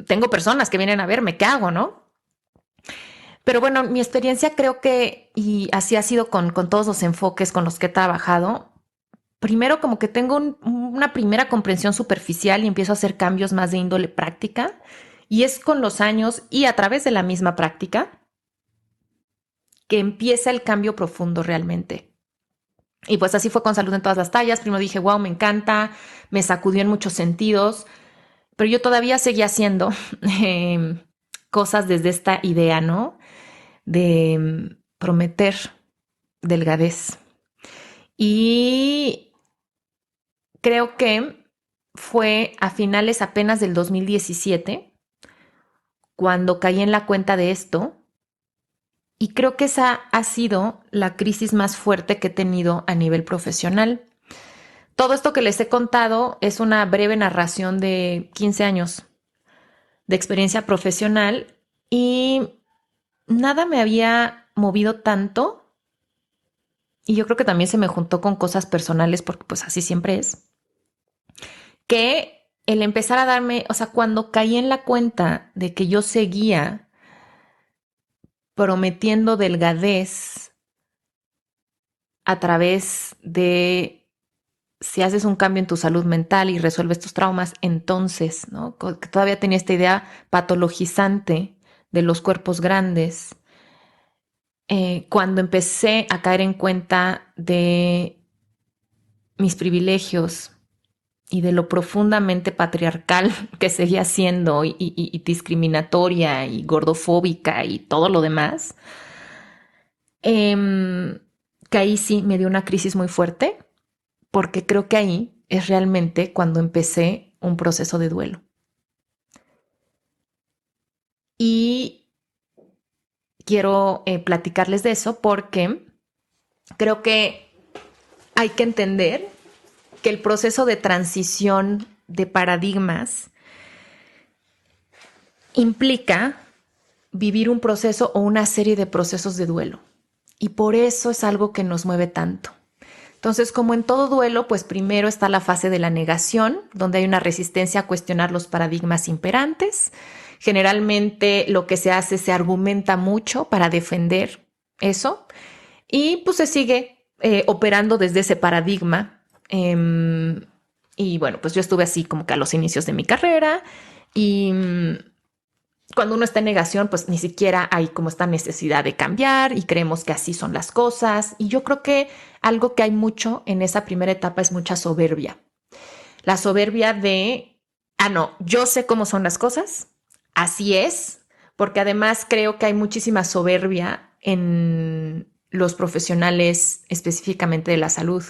tengo personas que vienen a verme, ¿qué hago, no? Pero bueno, mi experiencia creo que, y así ha sido con todos los enfoques con los que he trabajado, primero como que tengo una primera comprensión superficial y empiezo a hacer cambios más de índole práctica, y es con los años y a través de la misma práctica que empieza el cambio profundo realmente. Y pues así fue con salud en todas las tallas. Primero dije, wow, me encanta, me sacudió en muchos sentidos, pero yo todavía seguía haciendo cosas desde esta idea, ¿no? De prometer delgadez. Y creo que fue a finales apenas del 2017 cuando caí en la cuenta de esto. Y creo que esa ha sido la crisis más fuerte que he tenido a nivel profesional. Todo esto que les he contado es una breve narración de 15 años de experiencia profesional y nada me había movido tanto. Y yo creo que también se me juntó con cosas personales porque pues así siempre es. Que el empezar a darme, o sea, cuando caí en la cuenta de que yo seguía prometiendo delgadez a través de si haces un cambio en tu salud mental y resuelves tus traumas, entonces, ¿no? Que todavía tenía esta idea patologizante de los cuerpos grandes. Cuando empecé a caer en cuenta de mis privilegios y de lo profundamente patriarcal que seguía siendo y discriminatoria y gordofóbica y todo lo demás, que ahí sí me dio una crisis muy fuerte porque creo que ahí es realmente cuando empecé un proceso de duelo. Y quiero platicarles de eso porque creo que hay que entender que el proceso de transición de paradigmas implica vivir un proceso o una serie de procesos de duelo. Y por eso es algo que nos mueve tanto. Entonces, como en todo duelo, pues primero está la fase de la negación, donde hay una resistencia a cuestionar los paradigmas imperantes. Generalmente lo que se hace se argumenta mucho para defender eso y pues se sigue operando desde ese paradigma. Y bueno, pues yo estuve así como que a los inicios de mi carrera y cuando uno está en negación, pues ni siquiera hay como esta necesidad de cambiar y creemos que así son las cosas. Y yo creo que algo que hay mucho en esa primera etapa es mucha soberbia. La soberbia de, no, yo sé cómo son las cosas, así es, porque además creo que hay muchísima soberbia en los profesionales específicamente de la salud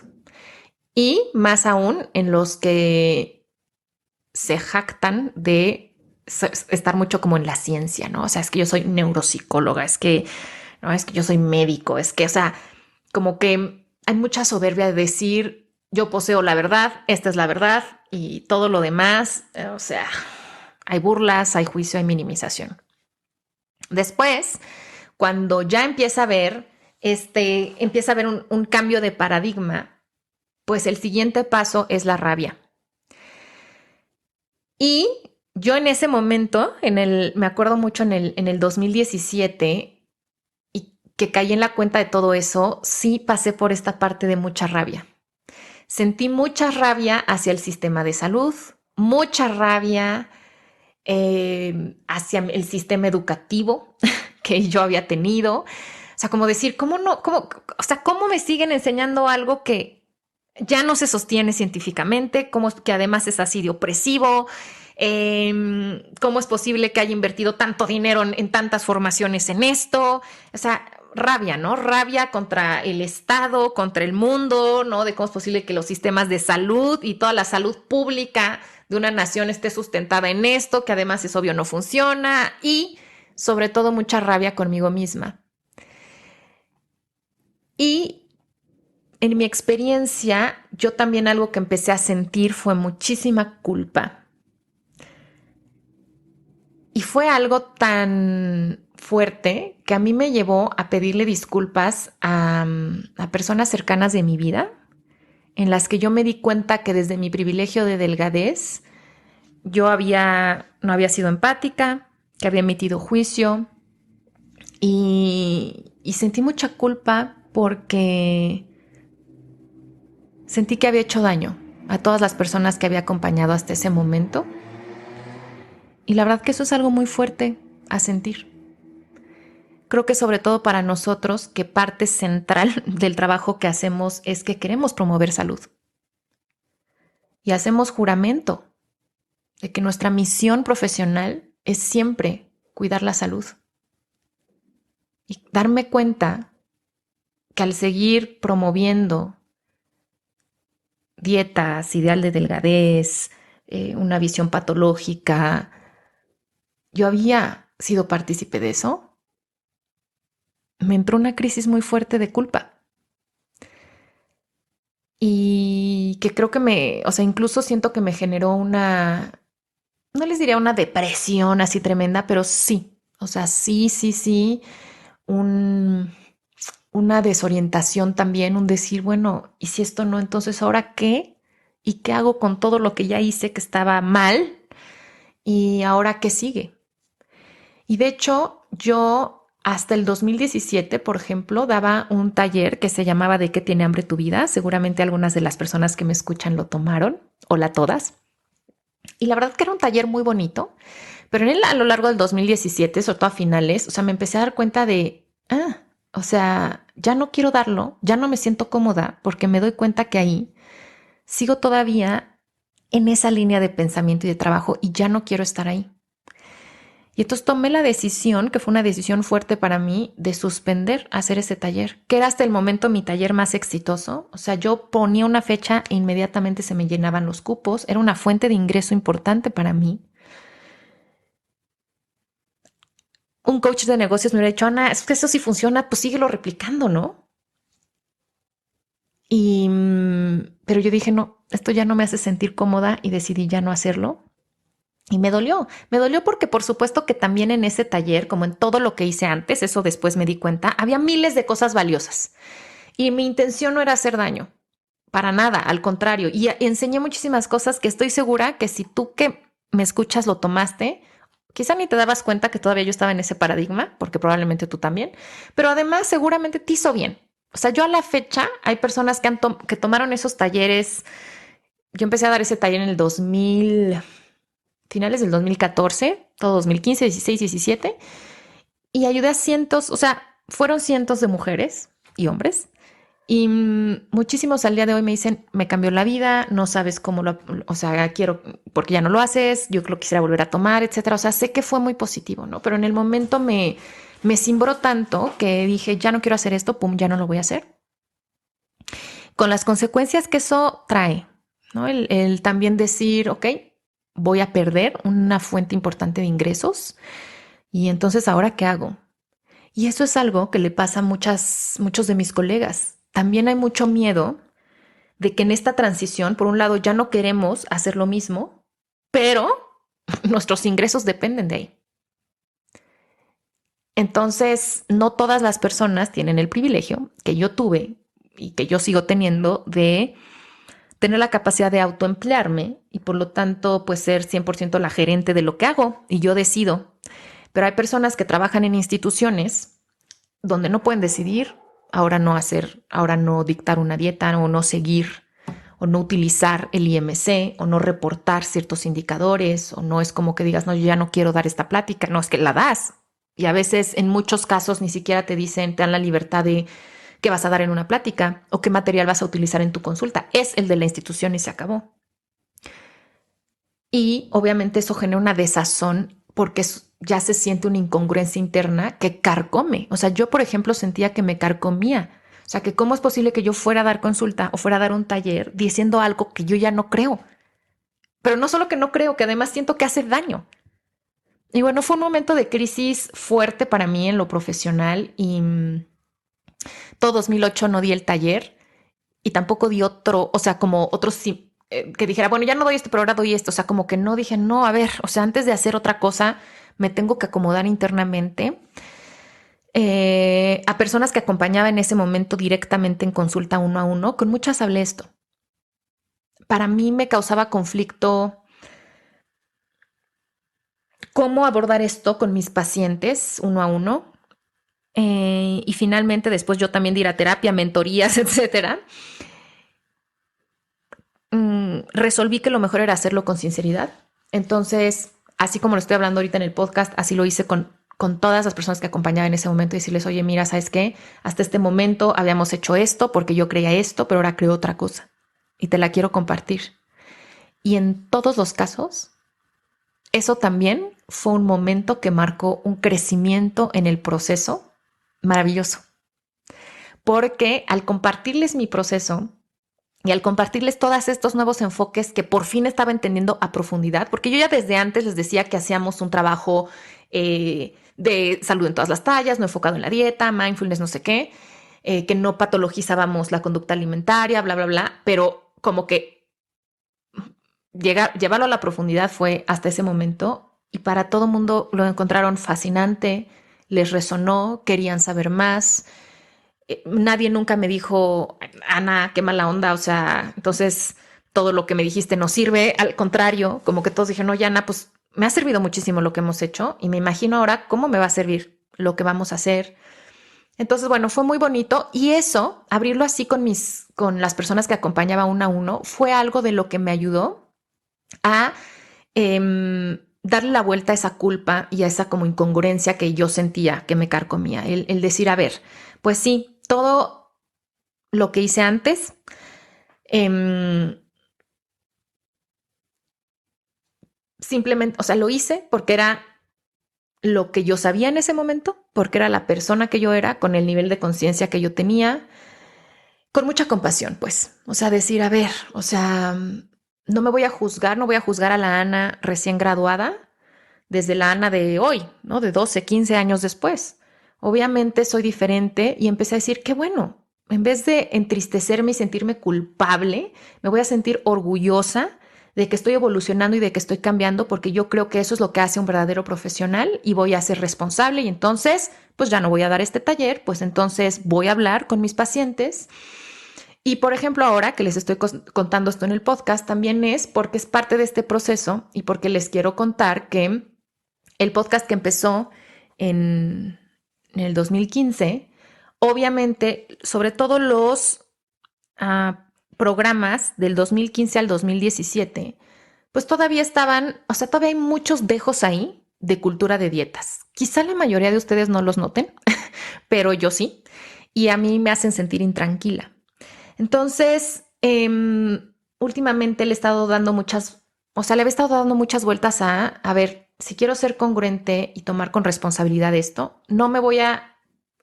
y más aún en los que se jactan de estar mucho como en la ciencia, ¿no? O sea, es que yo soy neuropsicóloga, es que, no, es que yo soy médico, es que, o sea, como que hay mucha soberbia de decir, yo poseo la verdad, esta es la verdad y todo lo demás, o sea, hay burlas, hay juicio, hay minimización. Después, cuando ya empieza a haber un cambio de paradigma, pues el siguiente paso es la rabia. Y yo en ese momento, me acuerdo mucho en el 2017, y que caí en la cuenta de todo eso, sí pasé por esta parte de mucha rabia. Sentí mucha rabia hacia el sistema de salud, mucha rabia hacia el sistema educativo que yo había tenido. O sea, como decir, o sea, cómo me siguen enseñando algo que ya no se sostiene científicamente, cómo que además es así de opresivo, cómo es posible que haya invertido tanto dinero en tantas formaciones en esto. O sea, rabia, ¿no? Rabia contra el Estado, contra el mundo, ¿no? De cómo es posible que los sistemas de salud y toda la salud pública de una nación esté sustentada en esto, que además es obvio no funciona, y sobre todo mucha rabia conmigo misma. Y en mi experiencia, yo también algo que empecé a sentir fue muchísima culpa. Y fue algo tan fuerte que a mí me llevó a pedirle disculpas a personas cercanas de mi vida, en las que yo me di cuenta que desde mi privilegio de delgadez, no había sido empática, que había emitido juicio y sentí mucha culpa porque sentí que había hecho daño a todas las personas que había acompañado hasta ese momento. Y la verdad que eso es algo muy fuerte a sentir. Creo que sobre todo para nosotros, que parte central del trabajo que hacemos es que queremos promover salud. Y hacemos juramento de que nuestra misión profesional es siempre cuidar la salud. Y darme cuenta que al seguir promoviendo dietas, ideal de delgadez, una visión patológica, yo había sido partícipe de eso, me entró una crisis muy fuerte de culpa. Y que creo que o sea, incluso siento que me generó no les diría una depresión así tremenda, pero sí, o sea, sí, un, una desorientación también, un decir, bueno, ¿y si esto no? Entonces, ¿ahora qué? ¿Y qué hago con todo lo que ya hice que estaba mal? ¿Y ahora qué sigue? Y de hecho, yo hasta el 2017, por ejemplo, daba un taller que se llamaba ¿De qué tiene hambre tu vida? Seguramente algunas de las personas que me escuchan lo tomaron, o la todas. Y la verdad que era un taller muy bonito, pero en él a lo largo del 2017, sobre todo a finales, o sea, me empecé a dar cuenta o sea, ya no quiero darlo, ya no me siento cómoda porque me doy cuenta que ahí sigo todavía en esa línea de pensamiento y de trabajo y ya no quiero estar ahí. Y entonces tomé la decisión, que fue una decisión fuerte para mí, de suspender hacer ese taller, que era hasta el momento mi taller más exitoso. O sea, yo ponía una fecha e inmediatamente se me llenaban los cupos. Era una fuente de ingreso importante para mí. Un coach de negocios me hubiera dicho, Ana, es que eso sí funciona, pues síguelo replicando, ¿no? Pero yo dije, no, esto ya no me hace sentir cómoda y decidí ya no hacerlo. Y me dolió porque por supuesto que también en ese taller, como en todo lo que hice antes, eso después me di cuenta, había miles de cosas valiosas. Y mi intención no era hacer daño, para nada, al contrario. Y enseñé muchísimas cosas que estoy segura que si tú que me escuchas lo tomaste, quizá ni te dabas cuenta que todavía yo estaba en ese paradigma, porque probablemente tú también, pero además seguramente te hizo bien. O sea, yo a la fecha hay personas que tomaron esos talleres. Yo empecé a dar ese taller en el 2000, finales del 2014, todo 2015, 16, 17, y ayudé a cientos, o sea, fueron cientos de mujeres y hombres, Y muchísimos al día de hoy me dicen, me cambió la vida, no sabes cómo o sea, quiero, porque ya no lo haces, yo lo quisiera volver a tomar, etcétera. O sea, sé que fue muy positivo, ¿no? Pero en el momento me cimbró tanto que dije, ya no quiero hacer esto, pum, ya no lo voy a hacer. Con las consecuencias que eso trae, ¿no? El también decir, ok, voy a perder una fuente importante de ingresos y entonces ahora qué hago. Y eso es algo que le pasa a muchos de mis colegas. También hay mucho miedo de que en esta transición, por un lado, ya no queremos hacer lo mismo, pero nuestros ingresos dependen de ahí. Entonces, no todas las personas tienen el privilegio que yo tuve y que yo sigo teniendo de tener la capacidad de autoemplearme y por lo tanto, pues ser 100% la gerente de lo que hago y yo decido. Pero hay personas que trabajan en instituciones donde no pueden decidir ahora no hacer, ahora no dictar una dieta o no seguir o no utilizar el IMC o no reportar ciertos indicadores o no es como que digas, no, yo ya no quiero dar esta plática, no, es que la das. Y a veces en muchos casos ni siquiera te dicen, te dan la libertad de qué vas a dar en una plática o qué material vas a utilizar en tu consulta. Es el de la institución y se acabó. Y obviamente eso genera una desazón porque ya se siente una incongruencia interna que carcome. O sea, yo, por ejemplo, sentía que me carcomía. O sea, que cómo es posible que yo fuera a dar consulta o fuera a dar un taller diciendo algo que yo ya no creo. Pero no solo que no creo, que además siento que hace daño. Y bueno, fue un momento de crisis fuerte para mí en lo profesional y todo 2008 no di el taller y tampoco di otro, o sea, como otro que dijera, bueno, ya no doy esto, pero ahora doy esto. O sea, como que no dije, no, a ver, o sea, antes de hacer otra cosa, me tengo que acomodar internamente. A personas que acompañaba en ese momento directamente en consulta uno a uno, con muchas hablé esto. Para mí me causaba conflicto cómo abordar esto con mis pacientes uno a uno. Y finalmente, después yo también di a terapia, mentorías, etcétera. Resolví que lo mejor era hacerlo con sinceridad. Entonces, así como lo estoy hablando ahorita en el podcast, así lo hice con todas las personas que acompañaba en ese momento y decirles, oye, mira, ¿sabes qué? Hasta este momento habíamos hecho esto porque yo creía esto, pero ahora creo otra cosa y te la quiero compartir. Y en todos los casos, eso también fue un momento que marcó un crecimiento en el proceso maravilloso. Porque al compartirles mi proceso, y al compartirles todos estos nuevos enfoques que por fin estaba entendiendo a profundidad, porque yo ya desde antes les decía que hacíamos un trabajo de salud en todas las tallas, no enfocado en la dieta, mindfulness, no sé qué, que no patologizábamos la conducta alimentaria, bla, bla, bla, pero como que llevarlo a la profundidad fue hasta ese momento y para todo mundo lo encontraron fascinante, les resonó, querían saber más. Nadie nunca me dijo, Ana, qué mala onda, o sea, entonces todo lo que me dijiste no sirve, al contrario, como que todos dijeron, no, Ana, pues me ha servido muchísimo lo que hemos hecho y me imagino ahora cómo me va a servir lo que vamos a hacer. Entonces, bueno, fue muy bonito y eso, abrirlo así con las personas que acompañaba uno a uno, fue algo de lo que me ayudó a darle la vuelta a esa culpa y a esa como incongruencia que yo sentía que me carcomía. El decir, a ver, pues sí, todo lo que hice antes, simplemente, o sea, lo hice porque era lo que yo sabía en ese momento, porque era la persona que yo era, con el nivel de conciencia que yo tenía, con mucha compasión, pues. O sea, decir, a ver, o sea, no me voy a juzgar, no voy a juzgar a la Ana recién graduada desde la Ana de hoy, ¿no? De 12, 15 años después. Obviamente soy diferente y empecé a decir, qué bueno, en vez de entristecerme y sentirme culpable, me voy a sentir orgullosa de que estoy evolucionando y de que estoy cambiando porque yo creo que eso es lo que hace un verdadero profesional y voy a ser responsable y entonces, pues ya no voy a dar este taller, pues entonces voy a hablar con mis pacientes. Y por ejemplo, ahora que les estoy contando esto en el podcast, también es porque es parte de este proceso y porque les quiero contar que el podcast que empezó en el 2015, obviamente, sobre todo los programas del 2015 al 2017, pues todavía estaban, o sea, todavía hay muchos dejos ahí de cultura de dietas. Quizá la mayoría de ustedes no los noten, pero yo sí, y a mí me hacen sentir intranquila. Entonces, últimamente le he estado dando le he estado dando muchas vueltas a ver, si quiero ser congruente y tomar con responsabilidad esto, no me voy a,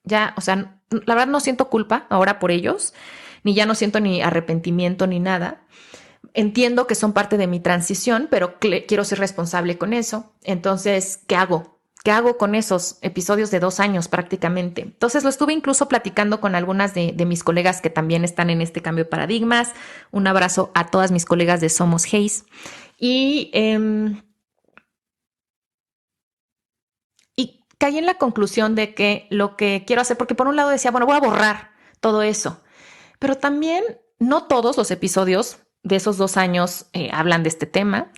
ya, o sea, la verdad no siento culpa ahora por ellos, ni ya no siento ni arrepentimiento ni nada. Entiendo que son parte de mi transición, pero quiero ser responsable con eso. Entonces, ¿qué hago? ¿Qué hago con esos episodios de 2 años prácticamente? Entonces lo estuve incluso platicando con algunas de mis colegas que también están en este cambio de paradigmas. Un abrazo a todas mis colegas de Somos Hayes. Y, y caí en la conclusión de que lo que quiero hacer, porque por un lado decía, bueno, voy a borrar todo eso, pero también no todos los episodios de esos 2 años hablan de este tema.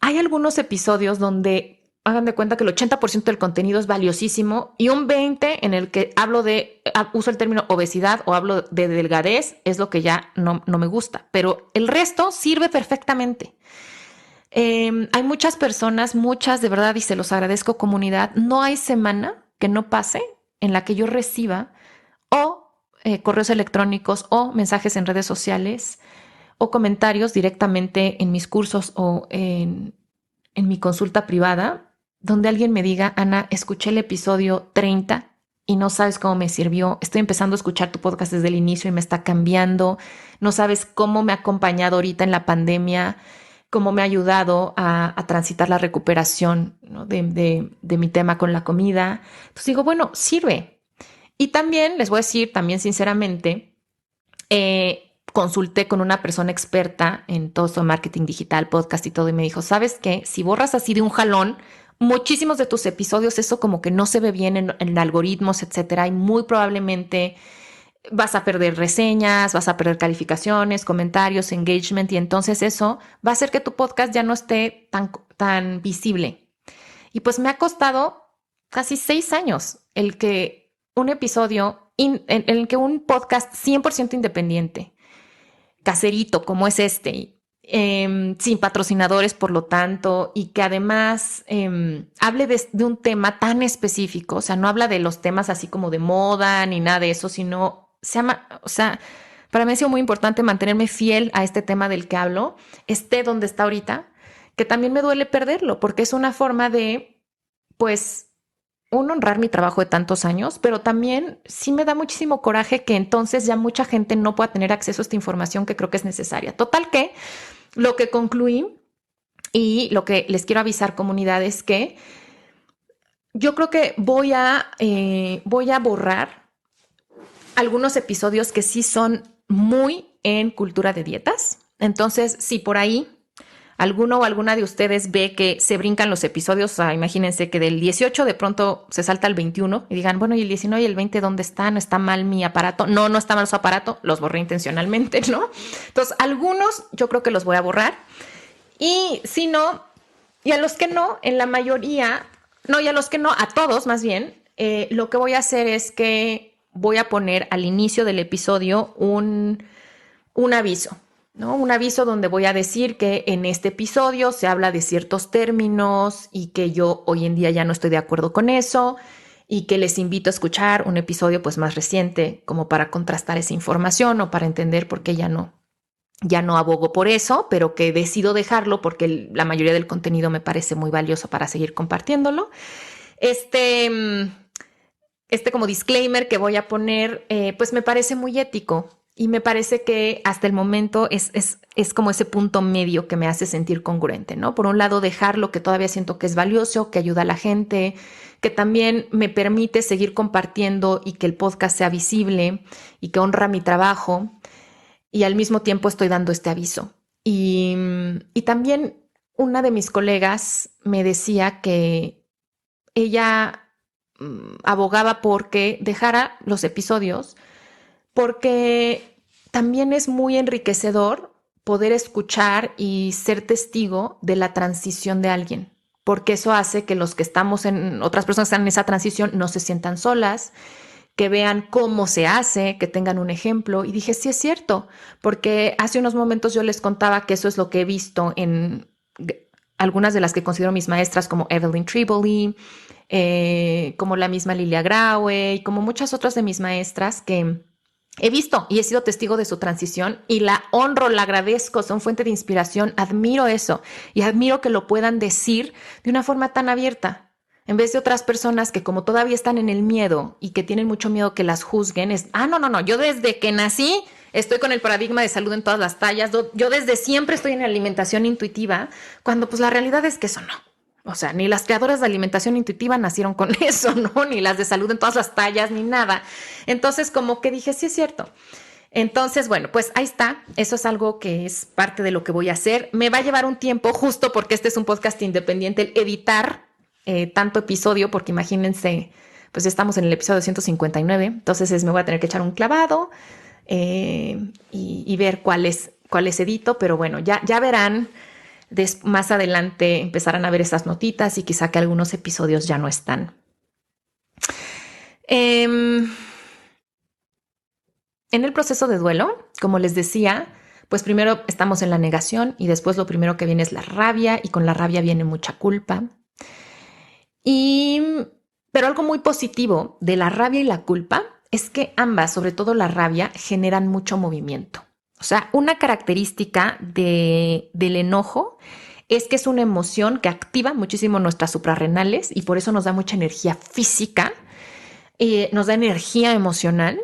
Hay algunos episodios donde hagan de cuenta que el 80% del contenido es valiosísimo y un 20% en el que uso el término obesidad o hablo de delgadez, es lo que ya no me gusta, pero el resto sirve perfectamente. Hay muchas personas, muchas de verdad, y se los agradezco comunidad, no hay semana que no pase en la que yo reciba o correos electrónicos o mensajes en redes sociales o comentarios directamente en mis cursos o en mi consulta privada, donde alguien me diga, Ana, escuché el episodio 30 y no sabes cómo me sirvió. Estoy empezando a escuchar tu podcast desde el inicio y me está cambiando. No sabes cómo me ha acompañado ahorita en la pandemia, cómo me ha ayudado a transitar la recuperación, ¿no? de mi tema con la comida. Entonces digo, bueno, sirve. Y también les voy a decir, también sinceramente, consulté con una persona experta en todo esto de marketing digital, podcast y todo, y me dijo, ¿sabes qué? Si borras así de un jalón, muchísimos de tus episodios, eso como que no se ve bien en algoritmos, etcétera, y muy probablemente vas a perder reseñas, vas a perder calificaciones, comentarios, engagement, y entonces eso va a hacer que tu podcast ya no esté tan visible. Y pues me ha costado casi 6 años el que un episodio, en el que un podcast 100% independiente, caserito como es este, sin patrocinadores por lo tanto, y que además hable de un tema tan específico, o sea, no habla de los temas así como de moda ni nada de eso, sino se llama, o sea, para mí ha sido muy importante mantenerme fiel a este tema del que hablo, esté donde está ahorita, que también me duele perderlo, porque es una forma de, pues, honrar mi trabajo de tantos años, pero también sí me da muchísimo coraje que entonces ya mucha gente no pueda tener acceso a esta información que creo que es necesaria. Total que lo que concluí y lo que les quiero avisar comunidad es que yo creo que voy a borrar algunos episodios que sí son muy en cultura de dietas. Entonces, si por ahí alguno o alguna de ustedes ve que se brincan los episodios, imagínense que del 18 de pronto se salta al 21 y digan, bueno, ¿y el 19 y el 20 dónde están? ¿No está mal mi aparato? No, no está mal su aparato, los borré intencionalmente, ¿no? Entonces, algunos yo creo que los voy a borrar. Y si no, y a los que no, en la mayoría, no, y a los que no, a todos más bien, lo que voy a hacer es que voy a poner al inicio del episodio un aviso, ¿no? Un aviso donde voy a decir que en este episodio se habla de ciertos términos y que yo hoy en día ya no estoy de acuerdo con eso y que les invito a escuchar un episodio pues más reciente como para contrastar esa información o para entender por qué ya no abogo por eso, pero que decido dejarlo porque la mayoría del contenido me parece muy valioso para seguir compartiéndolo. Este como disclaimer que voy a poner, pues me parece muy ético y me parece que hasta el momento es como ese punto medio que me hace sentir congruente, ¿no? Por un lado, dejar lo que todavía siento que es valioso, que ayuda a la gente, que también me permite seguir compartiendo y que el podcast sea visible y que honra mi trabajo y al mismo tiempo estoy dando este aviso. Y también una de mis colegas me decía que ella abogaba porque dejara los episodios, porque también es muy enriquecedor poder escuchar y ser testigo de la transición de alguien, porque eso hace que los que estamos otras personas que están en esa transición no se sientan solas, que vean cómo se hace, que tengan un ejemplo. Y dije, sí es cierto, porque hace unos momentos yo les contaba que eso es lo que he visto en algunas de las que considero mis maestras, como Evelyn Tribole, como la misma Lilia Graue y como muchas otras de mis maestras que He visto y he sido testigo de su transición y la honro, la agradezco, son fuente de inspiración, admiro eso y admiro que lo puedan decir de una forma tan abierta. En vez de otras personas que como todavía están en el miedo y que tienen mucho miedo que las juzguen, es, no, yo desde que nací estoy con el paradigma de salud en todas las tallas, yo desde siempre estoy en alimentación intuitiva, cuando pues la realidad es que eso no. O sea, ni las creadoras de alimentación intuitiva nacieron con eso, ¿no? Ni las de salud en todas las tallas, ni nada. Entonces, como que dije, sí es cierto. Entonces, bueno, pues ahí está. Eso es algo que es parte de lo que voy a hacer. Me va a llevar un tiempo, justo porque este es un podcast independiente, el editar tanto episodio, porque imagínense, pues ya estamos en el episodio 159, entonces me voy a tener que echar un clavado y ver cuáles edito, pero bueno, ya verán. Más adelante empezarán a ver esas notitas y quizá que algunos episodios ya no están. En el proceso de duelo, como les decía, pues primero estamos en la negación y después lo primero que viene es la rabia y con la rabia viene mucha culpa. Pero algo muy positivo de la rabia y la culpa es que ambas, sobre todo la rabia, generan mucho movimiento. O sea, una característica del enojo es que es una emoción que activa muchísimo nuestras suprarrenales y por eso nos da mucha energía física, nos da energía emocional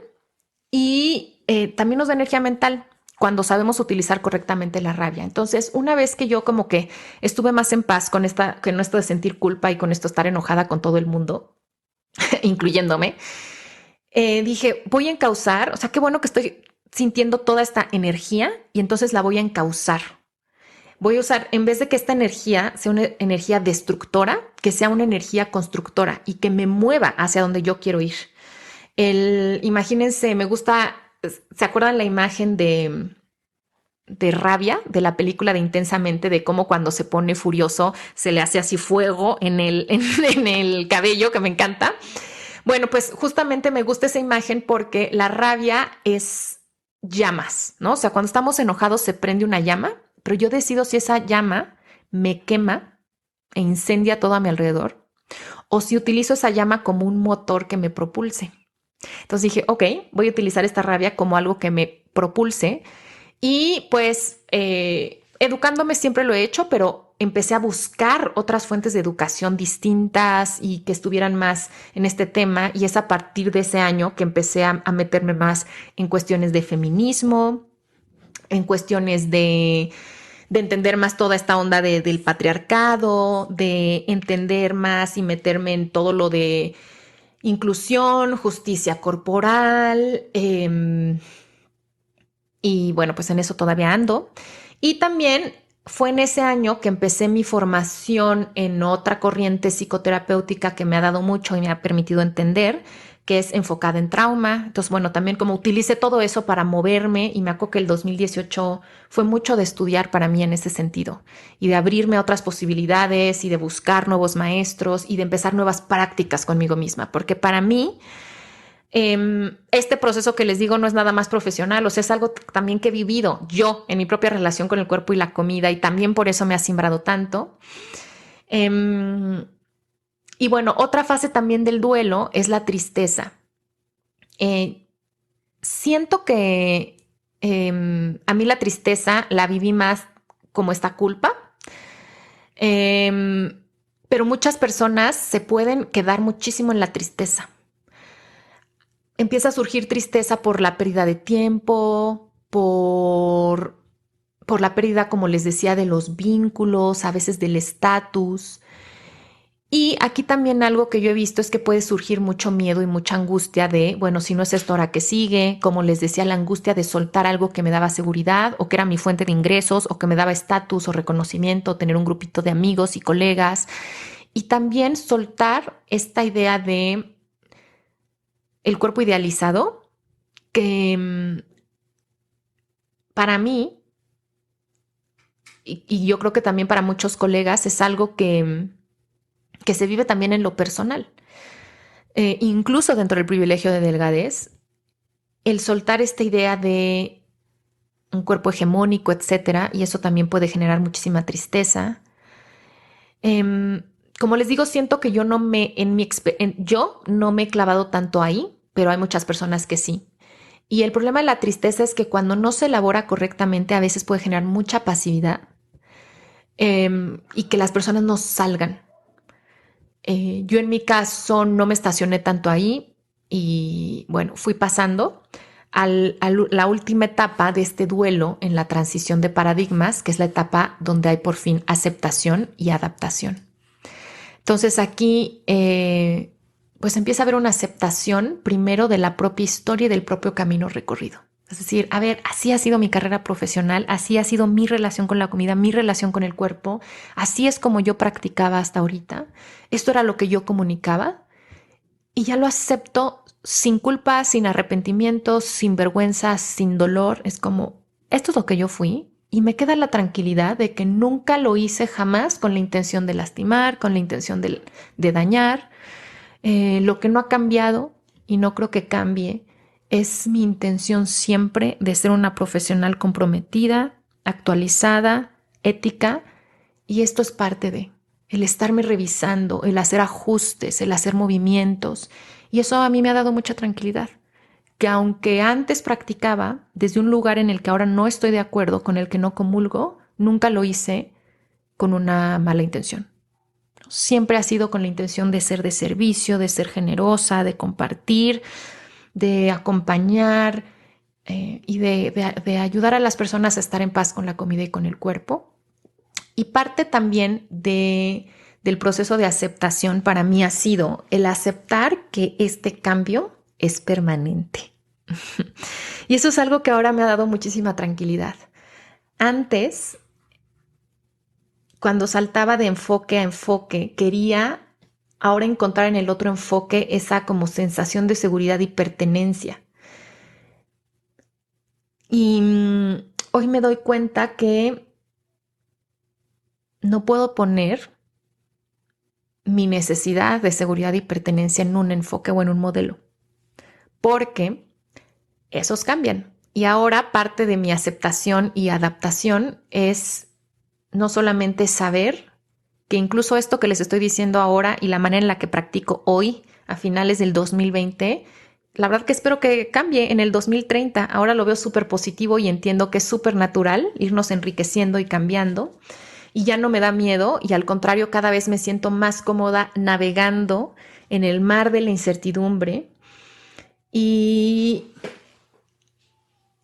y también nos da energía mental cuando sabemos utilizar correctamente la rabia. Entonces, una vez que yo como que estuve más en paz con esto de sentir culpa y con esto de estar enojada con todo el mundo, incluyéndome, dije, voy a encauzar, o sea, qué bueno que estoy sintiendo toda esta energía y entonces la voy a encauzar. Voy a usar, en vez de que esta energía sea una energía destructora, que sea una energía constructora y que me mueva hacia donde yo quiero ir. Imagínense, me gusta, ¿se acuerdan la imagen de Rabia, de la película de Intensamente, de cómo cuando se pone furioso se le hace así fuego en el cabello, que me encanta? Bueno, pues justamente me gusta esa imagen porque la rabia es llamas, ¿no? O sea, cuando estamos enojados se prende una llama, pero yo decido si esa llama me quema e incendia todo a mi alrededor o si utilizo esa llama como un motor que me propulse. Entonces dije, ok, voy a utilizar esta rabia como algo que me propulse y pues educándome siempre lo he hecho, pero empecé a buscar otras fuentes de educación distintas y que estuvieran más en este tema. Y es a partir de ese año que empecé a meterme más en cuestiones de feminismo, en cuestiones de entender más toda esta onda del patriarcado, de entender más y meterme en todo lo de inclusión, justicia corporal. Y bueno, pues en eso todavía ando. Y también fue en ese año que empecé mi formación en otra corriente psicoterapéutica que me ha dado mucho y me ha permitido entender, que es enfocada en trauma. Entonces, bueno, también como utilicé todo eso para moverme y me acuerdo que el 2018 fue mucho de estudiar para mí en ese sentido y de abrirme a otras posibilidades y de buscar nuevos maestros y de empezar nuevas prácticas conmigo misma, porque para mí este proceso que les digo no es nada más profesional, o sea, es algo también que he vivido yo en mi propia relación con el cuerpo y la comida y también por eso me ha simbrado tanto. Y bueno, otra fase también del duelo es la tristeza. Eh, Siento que a mí la tristeza la viví más como esta culpa, pero muchas personas se pueden quedar muchísimo en la tristeza. Empieza a surgir tristeza por la pérdida de tiempo, por la pérdida, como les decía, de los vínculos, a veces del estatus. Y aquí también algo que yo he visto es que puede surgir mucho miedo y mucha angustia de, bueno, si no es esto, ahora que sigue, como les decía, la angustia de soltar algo que me daba seguridad o que era mi fuente de ingresos o que me daba estatus o reconocimiento, tener un grupito de amigos y colegas. Y también soltar esta idea de el cuerpo idealizado que para mí, y yo creo que también para muchos colegas, es algo que se vive también en lo personal. Incluso dentro del privilegio de delgadez, el soltar esta idea de un cuerpo hegemónico, etcétera, y eso también puede generar muchísima tristeza. Como les digo, siento que yo yo no me he clavado tanto ahí, pero hay muchas personas que sí. Y el problema de la tristeza es que cuando no se elabora correctamente, a veces puede generar mucha pasividad y que las personas no salgan. Yo en mi caso no me estacioné tanto ahí y bueno, fui pasando a la última etapa de este duelo en la transición de paradigmas, que es la etapa donde hay por fin aceptación y adaptación. Entonces aquí pues empieza a haber una aceptación primero de la propia historia y del propio camino recorrido. Es decir, a ver, así ha sido mi carrera profesional, así ha sido mi relación con la comida, mi relación con el cuerpo, así es como yo practicaba hasta ahorita, esto era lo que yo comunicaba y ya lo acepto sin culpa, sin arrepentimientos, sin vergüenza, sin dolor. Es como, esto es lo que yo fui y me queda la tranquilidad de que nunca lo hice jamás con la intención de lastimar, con la intención de dañar. Lo que no ha cambiado y no creo que cambie es mi intención siempre de ser una profesional comprometida, actualizada, ética, y esto es parte de el estarme revisando, el hacer ajustes, el hacer movimientos, y eso a mí me ha dado mucha tranquilidad, que aunque antes practicaba desde un lugar en el que ahora no estoy de acuerdo, con el que no comulgo, nunca lo hice con una mala intención. Siempre ha sido con la intención de ser de servicio, de ser generosa, de compartir, de acompañar y de ayudar a las personas a estar en paz con la comida y con el cuerpo. Y parte también del proceso de aceptación para mí ha sido el aceptar que este cambio es permanente. Y eso es algo que ahora me ha dado muchísima tranquilidad. Antes, cuando saltaba de enfoque a enfoque, quería ahora encontrar en el otro enfoque esa como sensación de seguridad y pertenencia. Y hoy me doy cuenta que no puedo poner mi necesidad de seguridad y pertenencia en un enfoque o en un modelo, porque esos cambian. Y ahora parte de mi aceptación y adaptación es no solamente saber que incluso esto que les estoy diciendo ahora y la manera en la que practico hoy, a finales del 2020, la verdad que espero que cambie en el 2030. Ahora lo veo súper positivo y entiendo que es súper natural irnos enriqueciendo y cambiando. Y ya no me da miedo y al contrario, cada vez me siento más cómoda navegando en el mar de la incertidumbre. Y,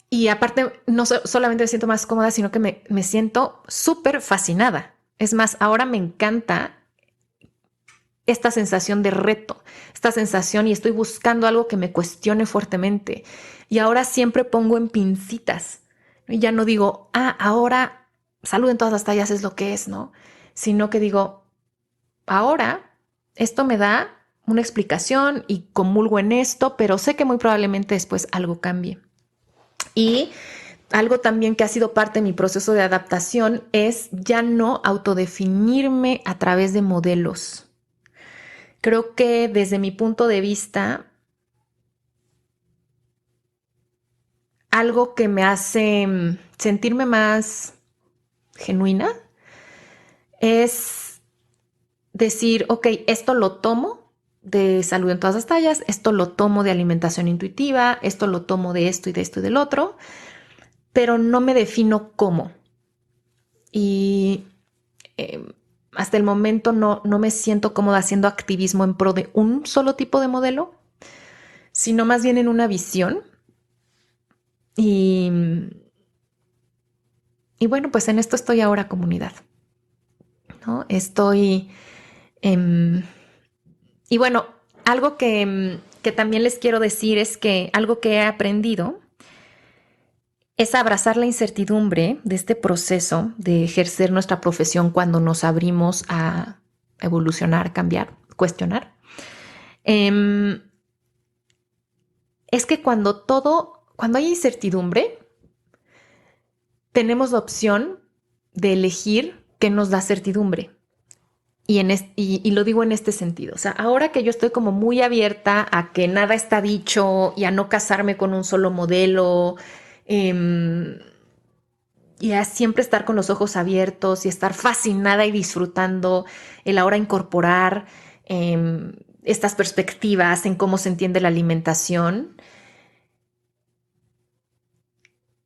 y aparte, no solamente me siento más cómoda, sino que me siento súper fascinada. Es más, ahora me encanta esta sensación de reto, esta sensación y estoy buscando algo que me cuestione fuertemente. Y ahora siempre pongo en pincitas. Y ya no digo, ahora salud en todas las tallas es lo que es, ¿no? Sino que digo, ahora esto me da una explicación y comulgo en esto, pero sé que muy probablemente después algo cambie. Y algo también que ha sido parte de mi proceso de adaptación es ya no autodefinirme a través de modelos. Creo que desde mi punto de vista, algo que me hace sentirme más genuina es decir, ok, esto lo tomo de salud en todas las tallas, esto lo tomo de alimentación intuitiva, esto lo tomo de esto y de esto y del otro, pero no me defino cómo. Y eh, hasta el momento no me siento cómoda haciendo activismo en pro de un solo tipo de modelo, sino más bien en una visión. Y, y bueno, pues en esto estoy ahora, comunidad, ¿no? Estoy... Eh, y bueno, algo que también les quiero decir es que algo que he aprendido es abrazar la incertidumbre de este proceso de ejercer nuestra profesión cuando nos abrimos a evolucionar, cambiar, cuestionar. Es que cuando hay incertidumbre, tenemos la opción de elegir qué nos da certidumbre. Y lo digo en este sentido. O sea, ahora que yo estoy como muy abierta a que nada está dicho y a no casarme con un solo modelo, eh, y a siempre estar con los ojos abiertos y estar fascinada y disfrutando el ahora incorporar estas perspectivas en cómo se entiende la alimentación,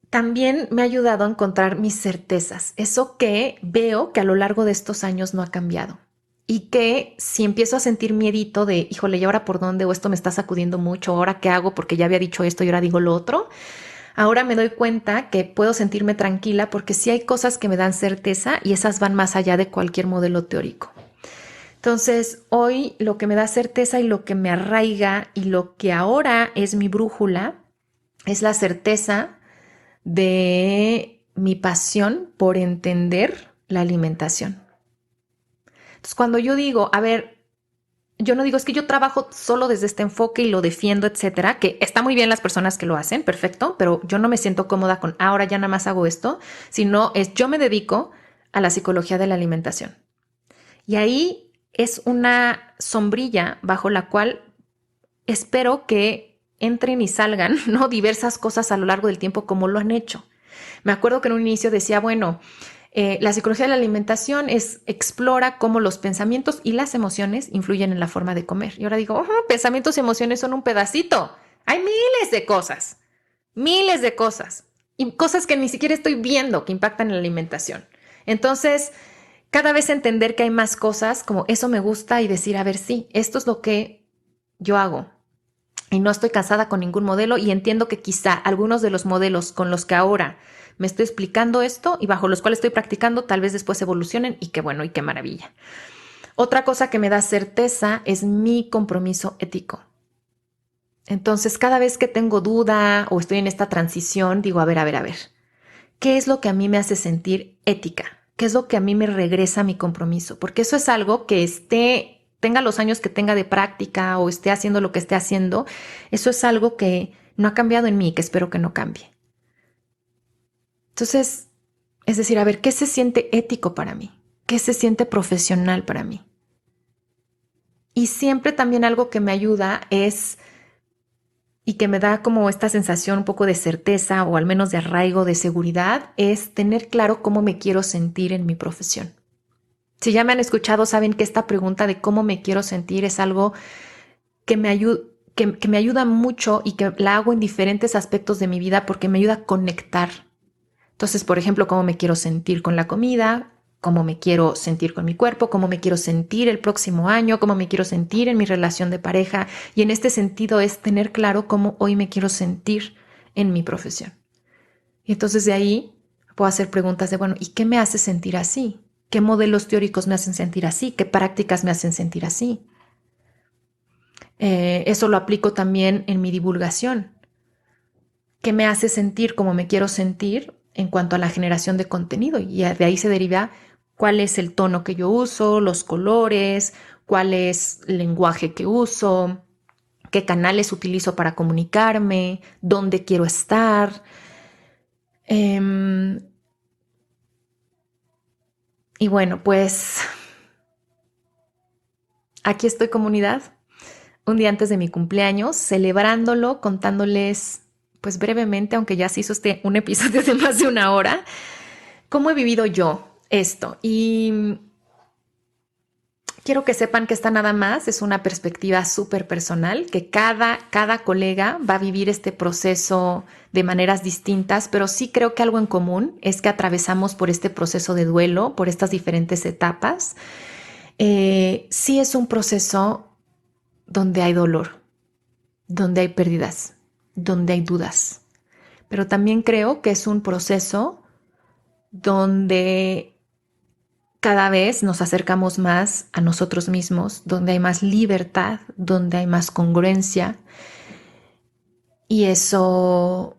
también me ha ayudado a encontrar mis certezas, eso que veo que a lo largo de estos años no ha cambiado. Y que si empiezo a sentir miedito de, híjole, ¿y ahora por dónde? O esto me está sacudiendo mucho, ¿ahora qué hago? Porque ya había dicho esto y ahora digo lo otro. Ahora me doy cuenta que puedo sentirme tranquila porque sí hay cosas que me dan certeza y esas van más allá de cualquier modelo teórico. Entonces, hoy lo que me da certeza y lo que me arraiga y lo que ahora es mi brújula es la certeza de mi pasión por entender la alimentación. Entonces, cuando yo digo, a ver, yo no digo es que yo trabajo solo desde este enfoque y lo defiendo, etcétera, que está muy bien las personas que lo hacen, perfecto, pero yo no me siento cómoda con ahora ya nada más hago esto, sino es yo me dedico a la psicología de la alimentación. Y ahí es una sombrilla bajo la cual espero que entren y salgan, ¿no? Diversas cosas a lo largo del tiempo como lo han hecho. Me acuerdo que en un inicio decía, bueno, la psicología de la alimentación explora cómo los pensamientos y las emociones influyen en la forma de comer. Y ahora digo, pensamientos y emociones son un pedacito. Hay miles de cosas y cosas que ni siquiera estoy viendo que impactan en la alimentación. Entonces, cada vez entender que hay más cosas, como eso me gusta y decir, a ver, sí, esto es lo que yo hago. Y no estoy casada con ningún modelo y entiendo que quizá algunos de los modelos con los que ahora me estoy explicando esto y bajo los cuales estoy practicando, tal vez después evolucionen y qué bueno y qué maravilla. Otra cosa que me da certeza es mi compromiso ético. Entonces, cada vez que tengo duda o estoy en esta transición, digo, a ver, ¿qué es lo que a mí me hace sentir ética? ¿Qué es lo que a mí me regresa a mi compromiso? Porque eso es algo que tenga los años que tenga de práctica o esté haciendo lo que esté haciendo, eso es algo que no ha cambiado en mí y que espero que no cambie. Entonces, es decir, a ver, ¿qué se siente ético para mí? ¿Qué se siente profesional para mí? Y siempre también algo que me ayuda es y que me da como esta sensación un poco de certeza o al menos de arraigo, de seguridad, es tener claro cómo me quiero sentir en mi profesión. Si ya me han escuchado, saben que esta pregunta de cómo me quiero sentir es algo que me ayuda, que me ayuda mucho y que la hago en diferentes aspectos de mi vida porque me ayuda a conectar. Entonces, por ejemplo, cómo me quiero sentir con la comida, cómo me quiero sentir con mi cuerpo, cómo me quiero sentir el próximo año, cómo me quiero sentir en mi relación de pareja. Y en este sentido es tener claro cómo hoy me quiero sentir en mi profesión. Y entonces de ahí puedo hacer preguntas de, bueno, ¿y qué me hace sentir así? ¿Qué modelos teóricos me hacen sentir así? ¿Qué prácticas me hacen sentir así? Eso lo aplico también en mi divulgación. ¿Qué me hace sentir como me quiero sentir en cuanto a la generación de contenido? Y de ahí se deriva cuál es el tono que yo uso, los colores, cuál es el lenguaje que uso, qué canales utilizo para comunicarme, dónde quiero estar. Eh, y bueno, pues aquí estoy, comunidad, un día antes de mi cumpleaños, celebrándolo, contándoles pues brevemente, aunque ya se hizo un episodio de más de una hora, cómo he vivido yo esto. Y quiero que sepan que esta nada más es una perspectiva súper personal, que cada colega va a vivir este proceso de maneras distintas, pero sí creo que algo en común es que atravesamos por este proceso de duelo, por estas diferentes etapas. Sí es un proceso donde hay dolor, donde hay pérdidas, donde hay dudas, pero también creo que es un proceso donde cada vez nos acercamos más a nosotros mismos, donde hay más libertad, donde hay más congruencia. Y eso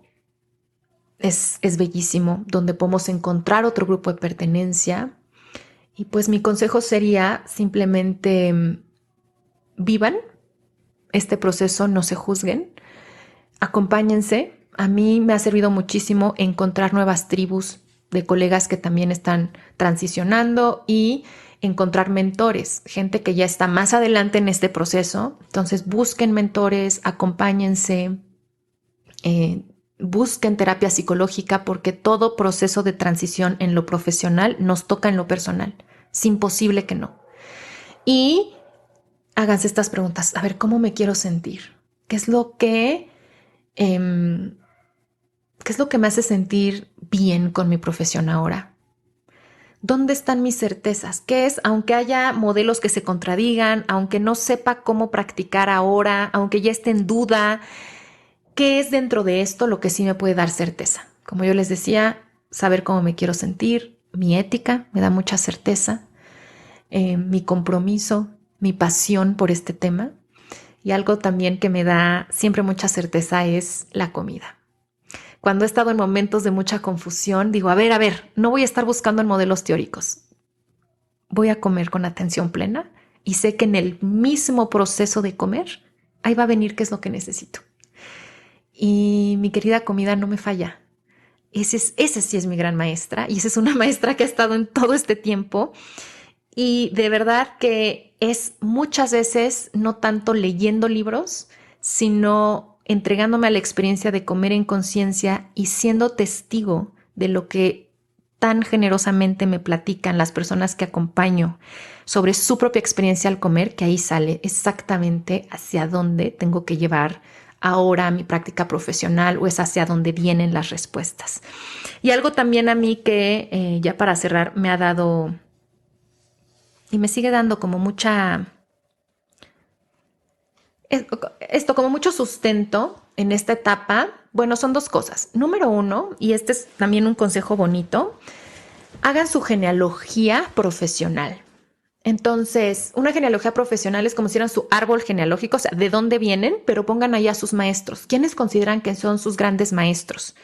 es bellísimo, donde podemos encontrar otro grupo de pertenencia. Y pues mi consejo sería simplemente vivan este proceso, no se juzguen, acompáñense. A mí me ha servido muchísimo encontrar nuevas tribus de colegas que también están transicionando y encontrar mentores, gente que ya está más adelante en este proceso. Entonces busquen mentores, acompáñense, eh, busquen terapia psicológica porque todo proceso de transición en lo profesional nos toca en lo personal. Es imposible que no. Y háganse estas preguntas. A ver, ¿cómo me quiero sentir? ¿Qué es lo que ¿Qué es lo que me hace sentir bien con mi profesión ahora? ¿Dónde están mis certezas? ¿Qué es, aunque haya modelos que se contradigan, aunque no sepa cómo practicar ahora, aunque ya esté en duda, qué es dentro de esto lo que sí me puede dar certeza? Como yo les decía, saber cómo me quiero sentir, mi ética me da mucha certeza, mi compromiso, mi pasión por este tema. Y algo también que me da siempre mucha certeza es la comida. Cuando he estado en momentos de mucha confusión, digo, a ver, no voy a estar buscando en modelos teóricos. Voy a comer con atención plena y sé que en el mismo proceso de comer, ahí va a venir qué es lo que necesito. Y mi querida comida no me falla. Ese sí es mi gran maestra y esa es una maestra que ha estado en todo este tiempo. Y de verdad que es muchas veces no tanto leyendo libros, sino entregándome a la experiencia de comer en conciencia y siendo testigo de lo que tan generosamente me platican las personas que acompaño sobre su propia experiencia al comer, que ahí sale exactamente hacia dónde tengo que llevar ahora mi práctica profesional o es hacia dónde vienen las respuestas. Y algo también a mí que ya para cerrar me ha dado y me sigue dando como como mucho sustento en esta etapa. Bueno, son dos cosas. Número uno, y este es también un consejo bonito, hagan su genealogía profesional. Entonces, una genealogía profesional es como si eran su árbol genealógico, o sea, de dónde vienen, pero pongan ahí a sus maestros. ¿Quiénes consideran que son sus grandes maestros?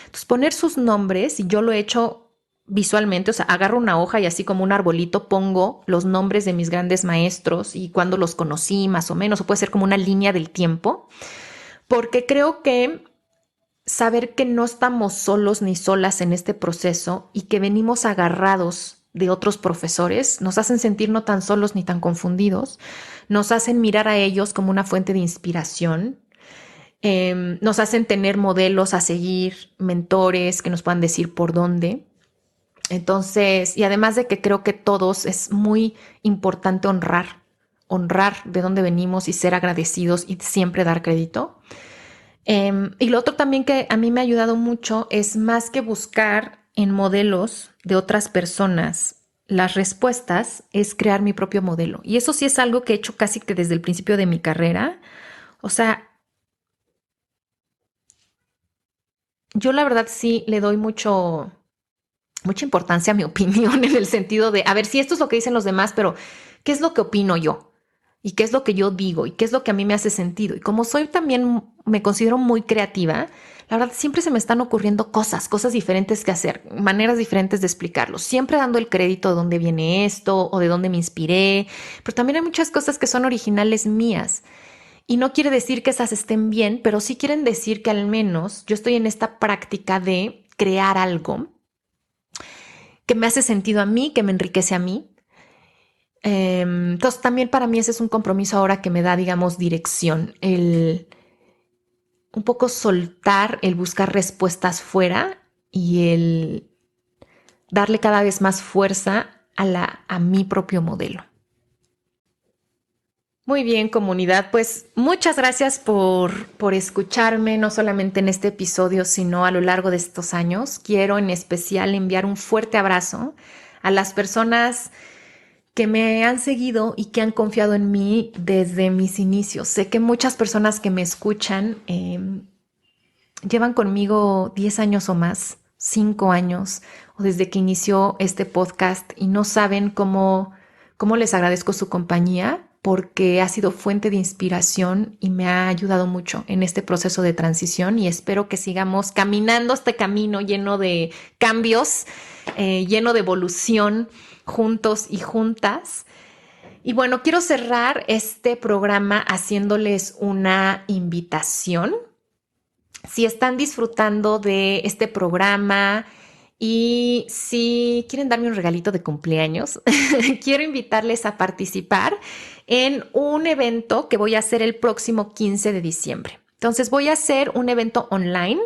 Entonces, poner sus nombres, y yo lo he hecho visualmente, o sea, agarro una hoja y así como un arbolito pongo los nombres de mis grandes maestros y cuándo los conocí más o menos, o puede ser como una línea del tiempo, porque creo que saber que no estamos solos ni solas en este proceso y que venimos agarrados de otros profesores nos hacen sentir no tan solos ni tan confundidos, nos hacen mirar a ellos como una fuente de inspiración, nos hacen tener modelos a seguir, mentores que nos puedan decir por dónde. Entonces, y además de que creo que todos es muy importante honrar de dónde venimos y ser agradecidos y siempre dar crédito. Y lo otro también que a mí me ha ayudado mucho es más que buscar en modelos de otras personas las respuestas, es crear mi propio modelo. Y eso sí es algo que he hecho casi que desde el principio de mi carrera. O sea, yo la verdad sí le doy mucha importancia a mi opinión en el sentido de, a ver, si esto es lo que dicen los demás, pero ¿qué es lo que opino yo? ¿Y qué es lo que yo digo? ¿Y qué es lo que a mí me hace sentido? Y como soy también, me considero muy creativa, la verdad siempre se me están ocurriendo cosas diferentes que hacer, maneras diferentes de explicarlo, siempre dando el crédito de dónde viene esto o de dónde me inspiré, pero también hay muchas cosas que son originales mías. Y no quiere decir que esas estén bien, pero sí quieren decir que al menos yo estoy en esta práctica de crear algo que me hace sentido a mí, que me enriquece a mí. Entonces también para mí ese es un compromiso ahora que me da, digamos, dirección, el un poco soltar, el buscar respuestas fuera y el darle cada vez más fuerza a mi propio modelo. Muy bien, comunidad, pues muchas gracias por escucharme, no solamente en este episodio, sino a lo largo de estos años. Quiero en especial enviar un fuerte abrazo a las personas que me han seguido y que han confiado en mí desde mis inicios. Sé que muchas personas que me escuchan llevan conmigo 10 años o más, 5 años, o desde que inició este podcast y no saben cómo les agradezco su compañía porque ha sido fuente de inspiración y me ha ayudado mucho en este proceso de transición y espero que sigamos caminando este camino lleno de cambios, lleno de evolución juntos y juntas. Y bueno, quiero cerrar este programa haciéndoles una invitación. Si están disfrutando de este programa y si quieren darme un regalito de cumpleaños, quiero invitarles a participar en un evento que voy a hacer el próximo 15 de diciembre. Entonces voy a hacer un evento online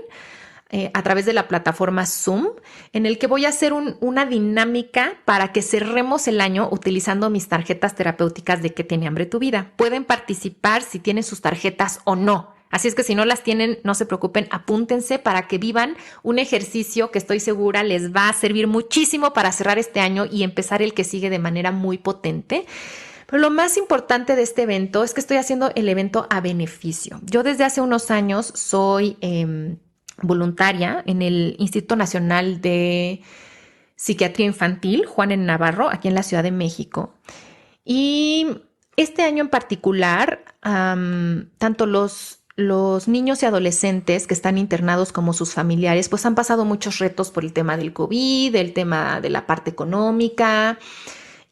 a través de la plataforma Zoom, en el que voy a hacer una dinámica para que cerremos el año utilizando mis tarjetas terapéuticas de ¿Qué tiene hambre tu vida? Pueden participar si tienen sus tarjetas o no. Así es que si no las tienen, no se preocupen, apúntense para que vivan un ejercicio que estoy segura les va a servir muchísimo para cerrar este año y empezar el que sigue de manera muy potente. Pero lo más importante de este evento es que estoy haciendo el evento a beneficio. Yo desde hace unos años soy voluntaria en el Instituto Nacional de Psiquiatría Infantil, Juan N. Navarro, aquí en la Ciudad de México. Y este año en particular, tanto los niños y adolescentes que están internados como sus familiares, pues han pasado muchos retos por el tema del COVID, el tema de la parte económica.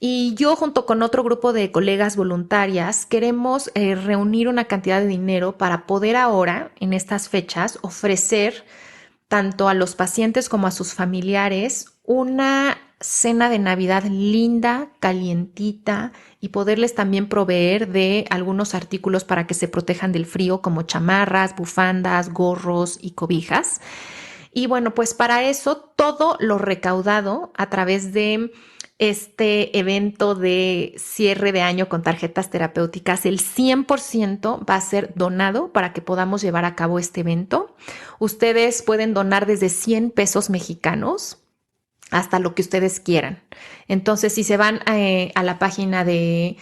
Y yo junto con otro grupo de colegas voluntarias queremos reunir una cantidad de dinero para poder ahora, en estas fechas, ofrecer tanto a los pacientes como a sus familiares una cena de Navidad linda, calientita y poderles también proveer de algunos artículos para que se protejan del frío como chamarras, bufandas, gorros y cobijas. Y bueno, pues para eso todo lo recaudado a través de este evento de cierre de año con tarjetas terapéuticas, el 100% va a ser donado para que podamos llevar a cabo este evento. Ustedes pueden donar desde 100 pesos mexicanos hasta lo que ustedes quieran. Entonces, si se van a la página de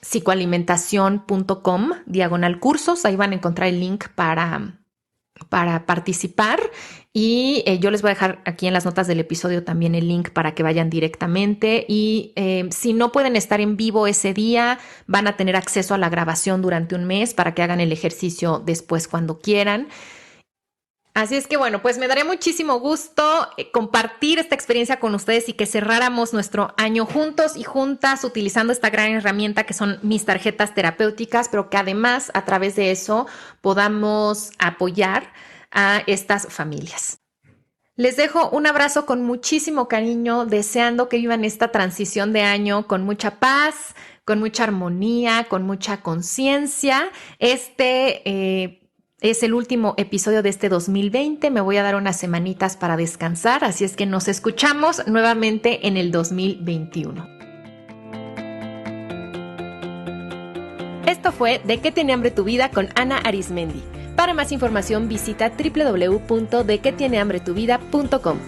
psicoalimentación.com/cursos, ahí van a encontrar el link para participar y yo les voy a dejar aquí en las notas del episodio también el link para que vayan directamente y si no pueden estar en vivo ese día, van a tener acceso a la grabación durante un mes para que hagan el ejercicio después cuando quieran. Así es que bueno, pues me daría muchísimo gusto compartir esta experiencia con ustedes y que cerráramos nuestro año juntos y juntas utilizando esta gran herramienta que son mis tarjetas terapéuticas, pero que además a través de eso podamos apoyar a estas familias. Les dejo un abrazo con muchísimo cariño, deseando que vivan esta transición de año con mucha paz, con mucha armonía, con mucha conciencia. Es el último episodio de este 2020. Me voy a dar unas semanitas para descansar, así es que nos escuchamos nuevamente en el 2021. Esto fue ¿De qué tiene hambre tu vida? Con Ana Arismendi. Para más información visita www.dequetienehambretuvida.com.